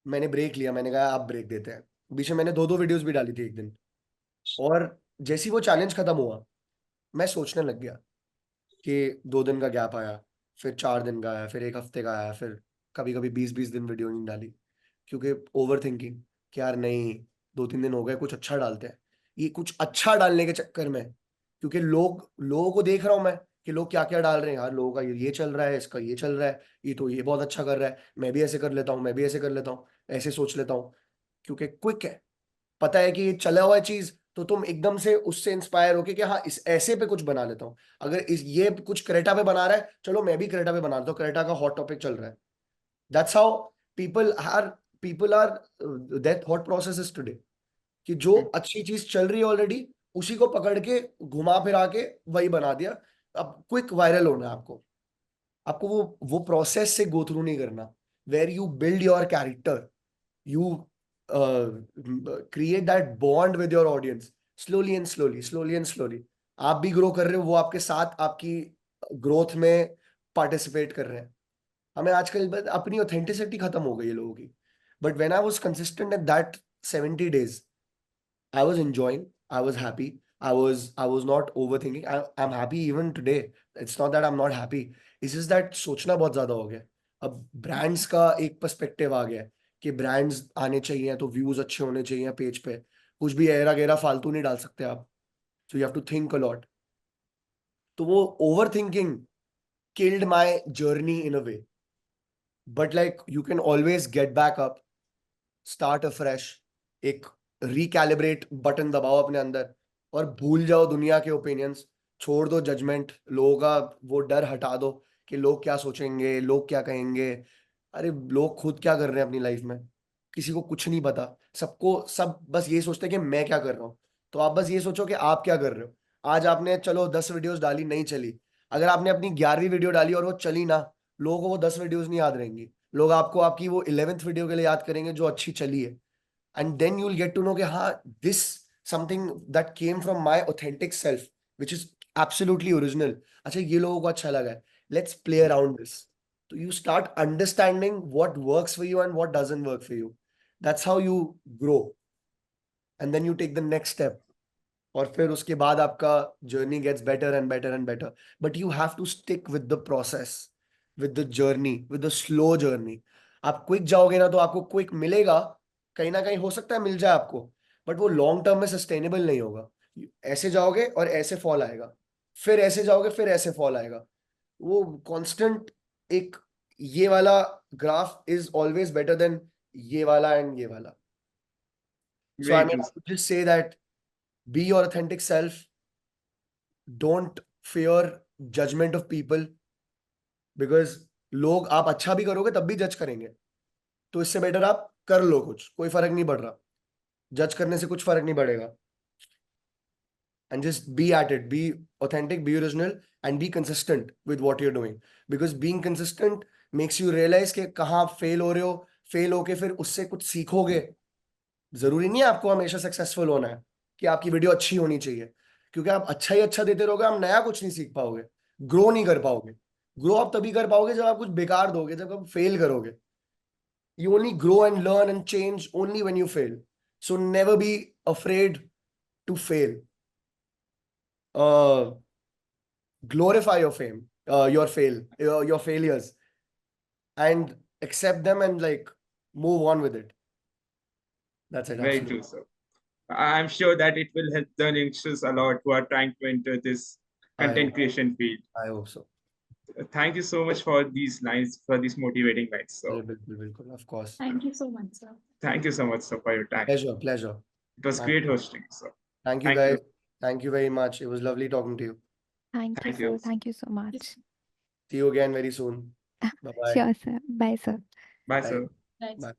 [SPEAKER 2] मैंने ब्रेक लिया। मैंने कहा आप ब्रेक देते हैं। बीच में मैंने 2-2 वीडियोस भी डाली थी एक दिन। और जैसे ही वो चैलेंज खत्म हुआ, मैं सोचने लग गया कि 2 दिन का गैप आया, फिर 4 दिन का आया, फिर एक हफ्ते का आया, फिर कभी कभी 20-20 दिन वीडियो नहीं डाली, क्योंकि ओवर थिंकिंग कि यार नहीं, 2-3 दिन हो गए, कुछ अच्छा डालते हैं। ये कुछ अच्छा डालने के चक्कर में, क्योंकि लोगों को देख रहा हूं मैं कि लोग क्या क्या डाल रहे हैं यार, लोगों का ये चल रहा है, इसका ये चल रहा है, ये तो ये बहुत अच्छा कर रहा है, मैं भी ऐसे कर लेता हूँ, मैं भी ऐसे कर लेता हूँ, ऐसे सोच लेता हूँ, क्योंकि क्विक है, पता है कि ये चला हुआ है चीज, तो तुम एकदम से उससे इंस्पायर होके कि हाँ इस ऐसे पे कुछ बना लेता हूँ। अगर इस ये कुछ क्रेटा पे बना रहा है, चलो मैं भी क्रेटा पे बना लेता हूँ, क्रेटा का हॉट टॉपिक चल रहा है। That's how people are that thought process is today, कि जो अच्छी चीज चल रही है ऑलरेडी, उसी को पकड़ के घुमा फिरा के वही बना दिया। अब क्विक वायरल होना है आपको, आपको वो प्रोसेस से गो थ्रू नहीं करना, where you build your character, you create that bond with your audience, slowly and slowly, slowly and slowly। आप भी ग्रो कर रहे हो, वो आपके साथ आपकी ग्रोथ में पार्टिसिपेट कर रहे हैं। हमें आजकल बस अपनी ऑथेंटिसिटी खत्म हो गई है लोगों की। But when I was consistent at that 70 days, I was enjoying, I was happy, I was not overthinking। I'm happy even today। It's not that I'm not happy, it's just that सोचना बहुत ज्यादा हो गया। अब ब्रांड्स का एक पर्सपेक्टिव आ गया है कि ब्रांड्स आने चाहिए तो व्यूज अच्छे होने चाहिए पेज पे, कुछ भी ऐरा गैरा फालतू नहीं डाल सकते आप, so you have to think a lot. तो वो overthinking killed my journey in a way, but like you can always get back up, start afresh, एक रिकैलिब्रेट बटन दबाओ अपने अंदर, और भूल जाओ दुनिया के ओपिनियंस, छोड़ दो जजमेंट, लोगों का वो डर हटा दो कि लोग क्या सोचेंगे, लोग क्या कहेंगे। अरे लोग खुद क्या कर रहे हैं अपनी लाइफ में, किसी को कुछ नहीं पता, सबको सब बस ये सोचते हैं कि मैं क्या कर रहा हूँ। तो आप बस ये सोचो कि आप क्या कर रहे हो। आज आपने चलो 10 वीडियोस डाली, नहीं चली, अगर आपने अपनी 11वीं वीडियो डाली और वो चली ना, लोगों को वो 10 वीडियोस नहीं याद रहेंगी, लोग आपको आपकी वो 11th वीडियो के लिए याद करेंगे जो अच्छी चली है। And then you will get to know कि हाँ, this something that came from my authentic self, which is absolutely original. अच्छा ये लोगों को अच्छा लगा है, लेट्स प्ले अराउंड दिस। तो you start understanding what works for you and what doesn't work for you। That's how you grow, and then you take the next step, और फिर उसके बाद आपका journey gets better and better and better। But you have to stick with the process, with the journey, with the slow journey। आप क्विक जाओगे ना तो आपको क्विक मिलेगा, कहीं ना कहीं हो सकता है मिल जाए आपको, बट वो लॉन्ग टर्म में सस्टेनेबल नहीं होगा। ऐसे जाओगे और ऐसे फॉल आएगा, फिर ऐसे जाओगे फिर ऐसे फॉल आएगा, वो कांस्टेंट एक, ये वाला graph is always better than ये वाला एंड ये वाला। So I
[SPEAKER 3] Very
[SPEAKER 2] mean
[SPEAKER 3] true.
[SPEAKER 2] I would just say that be your authentic self, don't fear judgement of people, because लोग, आप अच्छा भी करोगे तब भी जज करेंगे, तो इससे बेटर आप कर लो कुछ, कोई फर्क नहीं पड़ रहा, जज करने से कुछ फर्क नहीं पड़ेगा। And just be at it, be authentic, be original, and be consistent with what you're doing, because being consistent makes you realize कि कहाँ आप फेल हो रहे हो, फेल होके फिर उससे कुछ सीखोगे। जरूरी नहीं है आपको हमेशा सक्सेसफुल होना है कि आपकी वीडियो अच्छी होनी चाहिए, क्योंकि आप अच्छा ही अच्छा देते रहोगे, आप नया कुछ नहीं सीख पाओगे, ग्रो नहीं कर पाओगे। ग्रो आप तभी कर पाओगे जब आप कुछ बेकार दोगे, जब आप फेल करोगे। You only grow and learn and change only when you fail, so never be afraid to fail। Glorify your fame, your failures, and accept them, and like move on with it। That's it,
[SPEAKER 3] Very
[SPEAKER 2] absolutely।
[SPEAKER 3] true, sir. I'm sure that it will help the youngsters a lot who are trying to enter this
[SPEAKER 2] I
[SPEAKER 3] content
[SPEAKER 2] hope,
[SPEAKER 3] creation field.
[SPEAKER 2] I hope so।
[SPEAKER 3] Thank you so much for these lines, for these motivating lines.
[SPEAKER 2] अरे
[SPEAKER 3] So
[SPEAKER 2] बिल्कुल बिल्कुल, of course।
[SPEAKER 1] Thank you so much, sir.
[SPEAKER 3] thank you so much, sir, for your time.
[SPEAKER 2] Pleasure, pleasure।
[SPEAKER 3] It was
[SPEAKER 2] My
[SPEAKER 3] great
[SPEAKER 2] pleasure।
[SPEAKER 3] hosting, sir.
[SPEAKER 2] Thank you
[SPEAKER 3] Thank
[SPEAKER 2] guys,
[SPEAKER 3] you.
[SPEAKER 2] thank you very much, it was lovely talking to you।
[SPEAKER 4] Thank you,
[SPEAKER 3] Thank you.
[SPEAKER 4] sir. Thank you so much.
[SPEAKER 2] See you again very soon। Bye bye।
[SPEAKER 4] Sure, sir. Bye, sir.
[SPEAKER 3] Bye,
[SPEAKER 2] Bye
[SPEAKER 3] sir.
[SPEAKER 1] Right.
[SPEAKER 2] bye।